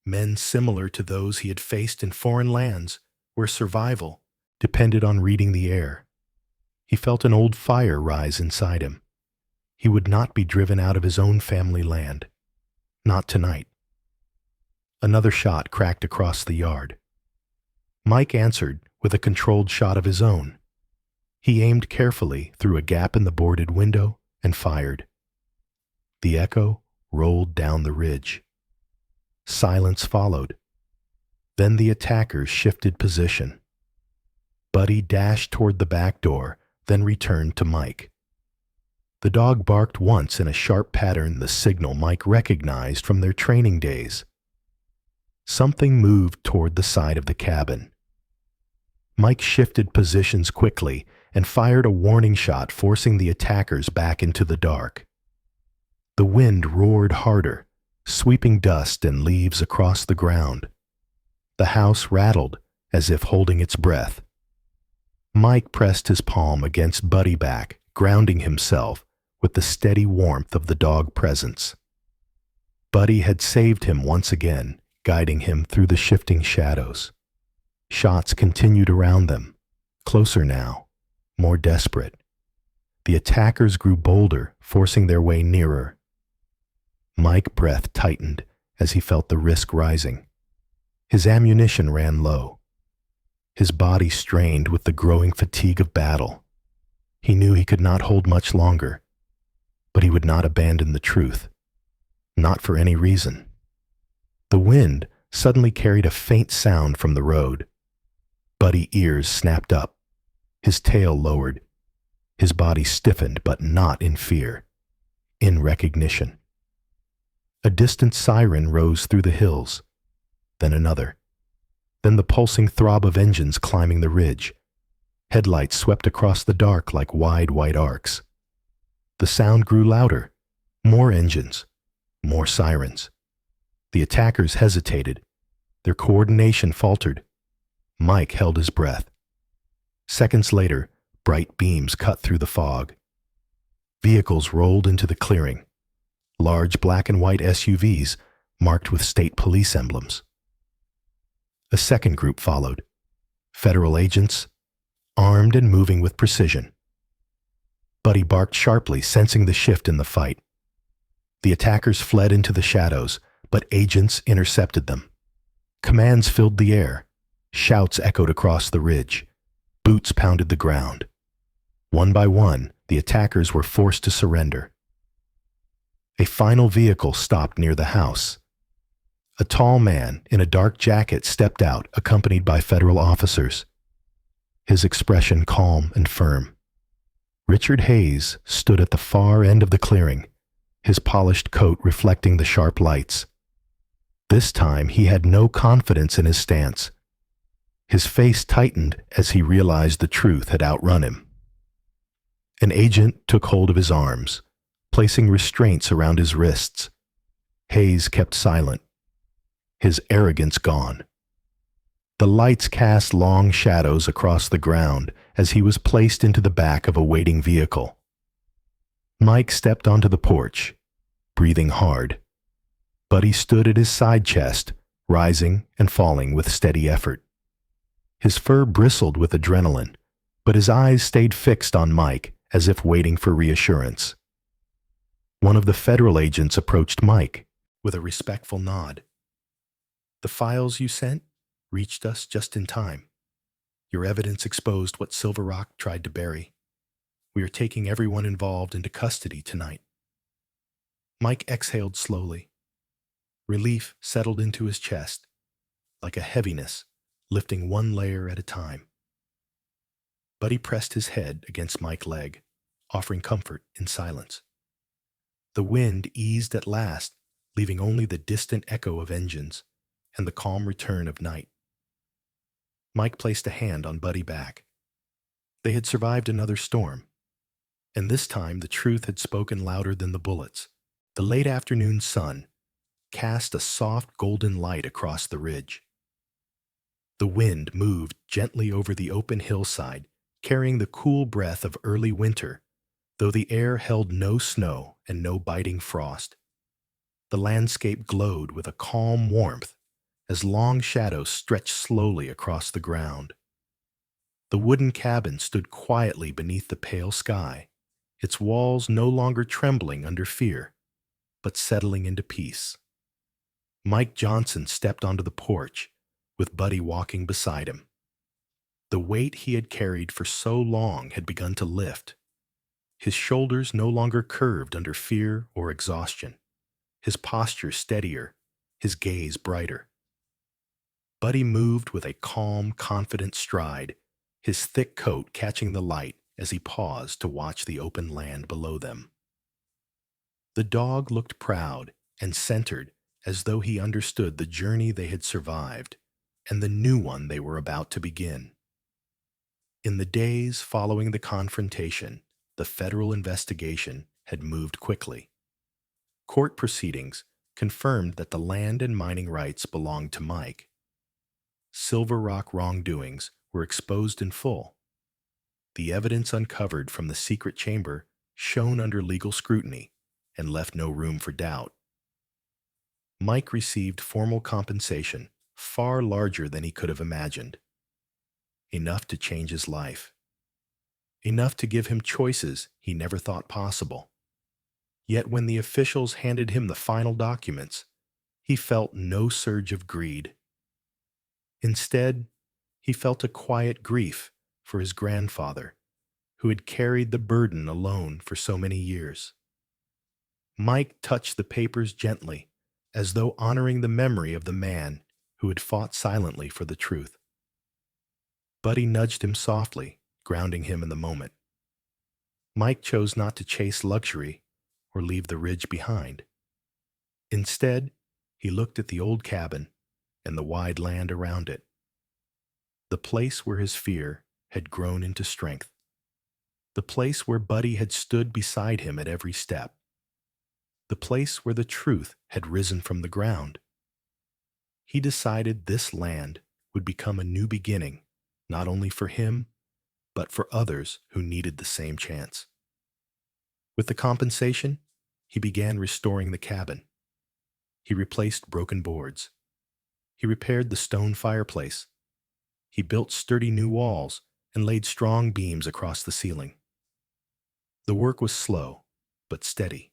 Men similar to those he had faced in foreign lands where survival depended on reading the air. He felt an old fire rise inside him. He would not be driven out of his own family land. Not tonight. Another shot cracked across the yard. Mike answered with a controlled shot of his own. He aimed carefully through a gap in the boarded window and fired. The echo rolled down the ridge. Silence followed. Then the attackers shifted position. Buddy dashed toward the back door, then returned to Mike. The dog barked once in a sharp pattern, the signal Mike recognized from their training days. Something moved toward the side of the cabin. Mike shifted positions quickly and fired a warning shot, forcing the attackers back into the dark. The wind roared harder, sweeping dust and leaves across the ground. The house rattled as if holding its breath. Mike pressed his palm against Buddy's back, grounding himself with the steady warmth of the dog presence. Buddy had saved him once again, guiding him through the shifting shadows. Shots continued around them, closer now, more desperate. The attackers grew bolder, forcing their way nearer. Mike's breath tightened as he felt the risk rising. His ammunition ran low. His body strained with the growing fatigue of battle. He knew he could not hold much longer, but he would not abandon the truth. Not for any reason. The wind suddenly carried a faint sound from the road. Buddy's ears snapped up. His tail lowered. His body stiffened, but not in fear, in recognition. A distant siren rose through the hills, then another. Then the pulsing throb of engines climbing the ridge. Headlights swept across the dark like wide white arcs. The sound grew louder. More engines. More sirens. The attackers hesitated. Their coordination faltered. Mike held his breath. Seconds later, bright beams cut through the fog. Vehicles rolled into the clearing. Large black and white SUVs marked with state police emblems. A second group followed. Federal agents, armed and moving with precision. Buddy barked sharply, sensing the shift in the fight. The attackers fled into the shadows, but agents intercepted them. Commands filled the air. Shouts echoed across the ridge. Boots pounded the ground. One by one, the attackers were forced to surrender. A final vehicle stopped near the house. A tall man in a dark jacket stepped out, accompanied by federal officers. His expression calm and firm. Richard Hayes stood at the far end of the clearing, his polished coat reflecting the sharp lights. This time he had no confidence in his stance. His face tightened as he realized the truth had outrun him. An agent took hold of his arms, placing restraints around his wrists. Hayes kept silent, his arrogance gone. The lights cast long shadows across the ground as he was placed into the back of a waiting vehicle. Mike stepped onto the porch, breathing hard. Buddy stood at his side chest, rising and falling with steady effort. His fur bristled with adrenaline, but his eyes stayed fixed on Mike as if waiting for reassurance. One of the federal agents approached Mike with a respectful nod. "The files you sent reached us just in time. Your evidence exposed what Silver Rock tried to bury. We are taking everyone involved into custody tonight." Mike exhaled slowly. Relief settled into his chest, like a heaviness, lifting one layer at a time. Buddy pressed his head against Mike's leg, offering comfort in silence. The wind eased at last, leaving only the distant echo of engines and the calm return of night. Mike placed a hand on Buddy's back. They had survived another storm, and this time the truth had spoken louder than the bullets. The late afternoon sun cast a soft golden light across the ridge. The wind moved gently over the open hillside, carrying the cool breath of early winter, though the air held no snow and no biting frost. The landscape glowed with a calm warmth as long shadows stretched slowly across the ground. The wooden cabin stood quietly beneath the pale sky, its walls no longer trembling under fear, but settling into peace. Mike Johnson stepped onto the porch, with Buddy walking beside him. The weight he had carried for so long had begun to lift. His shoulders no longer curved under fear or exhaustion, his posture steadier, his gaze brighter. Buddy moved with a calm, confident stride, his thick coat catching the light as he paused to watch the open land below them. The dog looked proud and centered, as though he understood the journey they had survived and the new one they were about to begin. In the days following the confrontation, the federal investigation had moved quickly. Court proceedings confirmed that the land and mining rights belonged to Mike. Silver Rock wrongdoings were exposed in full. The evidence uncovered from the secret chamber shone under legal scrutiny and left no room for doubt. Mike received formal compensation far larger than he could have imagined. Enough to change his life. Enough to give him choices he never thought possible. Yet when the officials handed him the final documents, he felt no surge of greed. Instead, he felt a quiet grief for his grandfather, who had carried the burden alone for so many years. Mike touched the papers gently, as though honoring the memory of the man who had fought silently for the truth. Buddy nudged him softly, grounding him in the moment. Mike chose not to chase luxury or leave the ridge behind. Instead, he looked at the old cabin and the wide land around it. The place where his fear had grown into strength. The place where Buddy had stood beside him at every step. The place where the truth had risen from the ground. He decided this land would become a new beginning, not only for him, but for others who needed the same chance. With the compensation, he began restoring the cabin. He replaced broken boards. He repaired the stone fireplace. He built sturdy new walls and laid strong beams across the ceiling. The work was slow, but steady.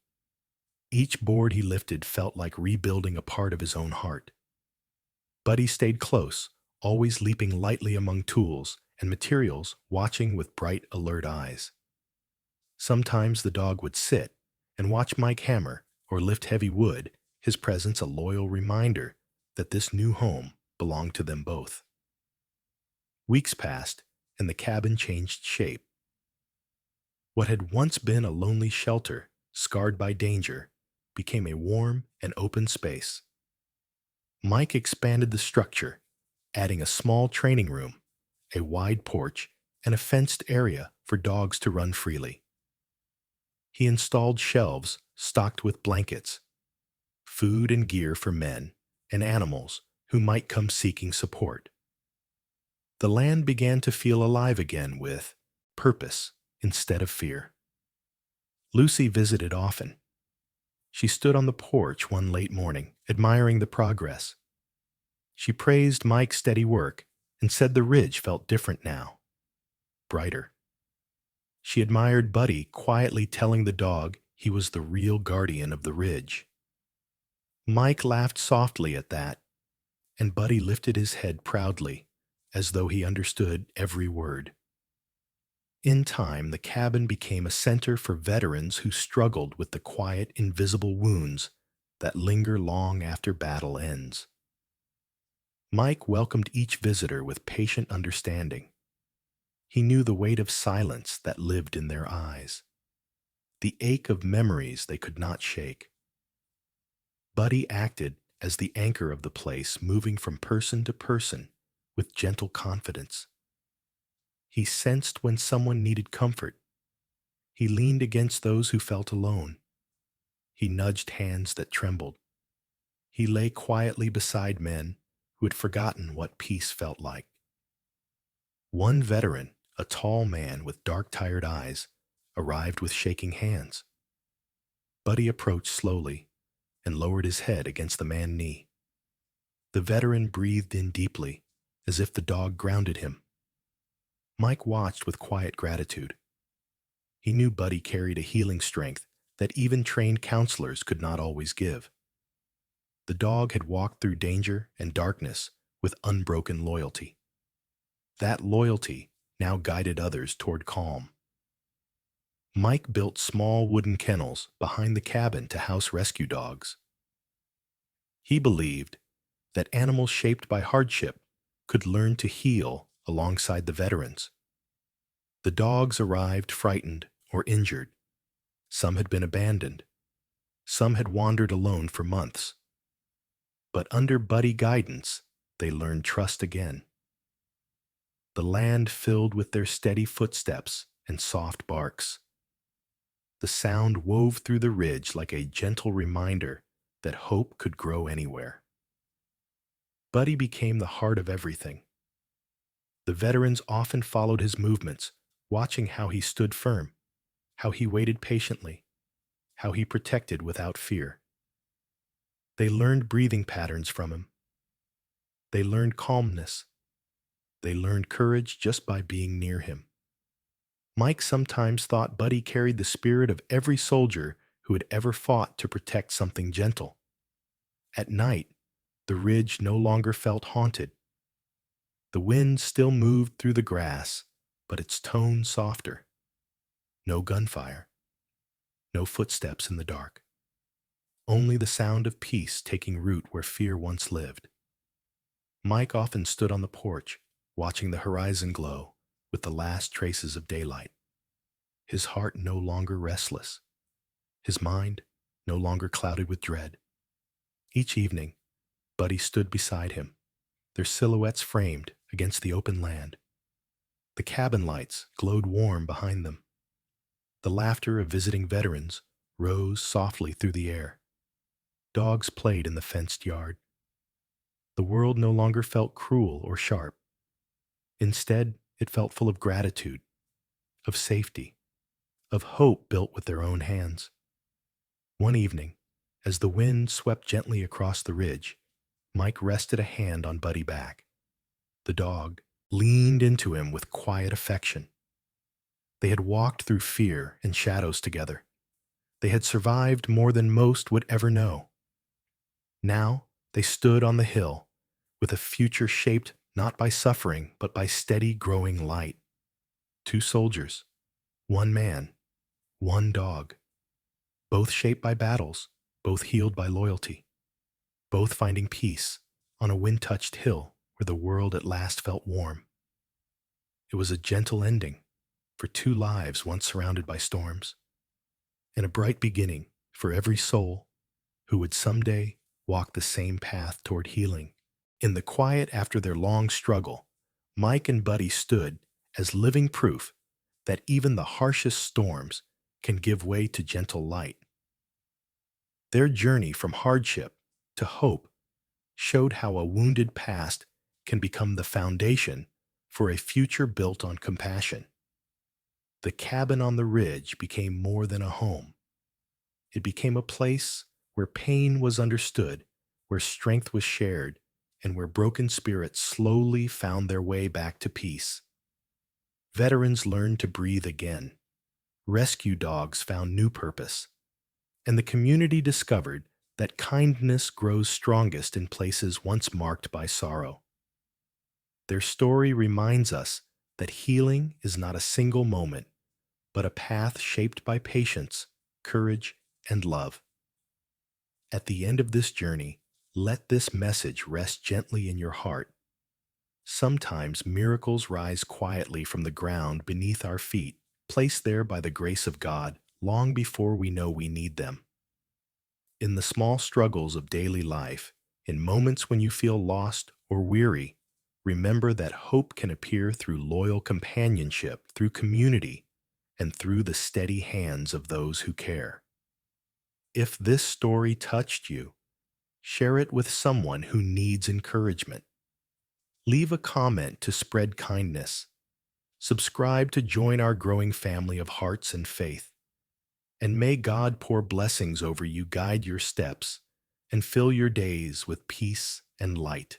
Each board he lifted felt like rebuilding a part of his own heart. Buddy stayed close, always leaping lightly among tools and materials, watching with bright, alert eyes. Sometimes the dog would sit and watch Mike hammer or lift heavy wood, his presence a loyal reminder that this new home belonged to them both. Weeks passed, and the cabin changed shape. What had once been a lonely shelter, scarred by danger, became a warm and open space. Mike expanded the structure, adding a small training room, a wide porch, and a fenced area for dogs to run freely. He installed shelves stocked with blankets, food and gear for men and animals who might come seeking support. The land began to feel alive again with purpose instead of fear. Lucy visited often. She stood on the porch one late morning, admiring the progress. She praised Mike's steady work and said the ridge felt different now, brighter. She admired Buddy quietly telling the dog he was the real guardian of the ridge. Mike laughed softly at that, and Buddy lifted his head proudly, as though he understood every word. In time, the cabin became a center for veterans who struggled with the quiet, invisible wounds that linger long after battle ends. Mike welcomed each visitor with patient understanding. He knew the weight of silence that lived in their eyes, the ache of memories they could not shake. Buddy acted as the anchor of the place, moving from person to person with gentle confidence. He sensed when someone needed comfort. He leaned against those who felt alone. He nudged hands that trembled. He lay quietly beside men who had forgotten what peace felt like. One veteran, a tall man with dark, tired eyes, arrived with shaking hands. Buddy approached slowly and lowered his head against the man's knee. The veteran breathed in deeply, as if the dog grounded him. Mike watched with quiet gratitude. He knew Buddy carried a healing strength that even trained counselors could not always give. The dog had walked through danger and darkness with unbroken loyalty. That loyalty now guided others toward calm. Mike built small wooden kennels behind the cabin to house rescue dogs. He believed that animals shaped by hardship could learn to heal alongside the veterans. The dogs arrived frightened or injured. Some had been abandoned. Some had wandered alone for months. But under Buddy guidance, they learned trust again. The land filled with their steady footsteps and soft barks. The sound wove through the ridge like a gentle reminder that hope could grow anywhere. Buddy became the heart of everything. The veterans often followed his movements, watching how he stood firm, how he waited patiently, how he protected without fear. They learned breathing patterns from him. They learned calmness. They learned courage just by being near him. Mike sometimes thought Buddy carried the spirit of every soldier who had ever fought to protect something gentle. At night, the ridge no longer felt haunted. The wind still moved through the grass, but its tone softer. No gunfire. No footsteps in the dark. Only the sound of peace taking root where fear once lived. Mike often stood on the porch, watching the horizon glow with the last traces of daylight. His heart no longer restless. His mind no longer clouded with dread. Each evening, Buddy stood beside him, their silhouettes framed against the open land. The cabin lights glowed warm behind them. The laughter of visiting veterans rose softly through the air. Dogs played in the fenced yard. The world no longer felt cruel or sharp. Instead, it felt full of gratitude, of safety, of hope built with their own hands. One evening, as the wind swept gently across the ridge, Mike rested a hand on Buddy's back. The dog leaned into him with quiet affection. They had walked through fear and shadows together. They had survived more than most would ever know. Now they stood on the hill, with a future shaped not by suffering but by steady growing light. Two soldiers, one man, one dog, both shaped by battles, both healed by loyalty, both finding peace on a wind-touched hill where the world at last felt warm. It was a gentle ending for two lives once surrounded by storms, and a bright beginning for every soul who would someday walk the same path toward healing. In the quiet after their long struggle, Mike and Buddy stood as living proof that even the harshest storms can give way to gentle light. Their journey from hardship to hope showed how a wounded past can become the foundation for a future built on compassion. The cabin on the ridge became more than a home. It became a place where pain was understood, where strength was shared, and where broken spirits slowly found their way back to peace. Veterans learned to breathe again. Rescue dogs found new purpose. And the community discovered that kindness grows strongest in places once marked by sorrow. Their story reminds us that healing is not a single moment, but a path shaped by patience, courage, and love. At the end of this journey, let this message rest gently in your heart. Sometimes miracles rise quietly from the ground beneath our feet, placed there by the grace of God long before we know we need them. In the small struggles of daily life, in moments when you feel lost or weary, remember that hope can appear through loyal companionship, through community, and through the steady hands of those who care. If this story touched you, share it with someone who needs encouragement. Leave a comment to spread kindness. Subscribe to join our growing family of hearts and faith. And may God pour blessings over you, guide your steps, and fill your days with peace and light.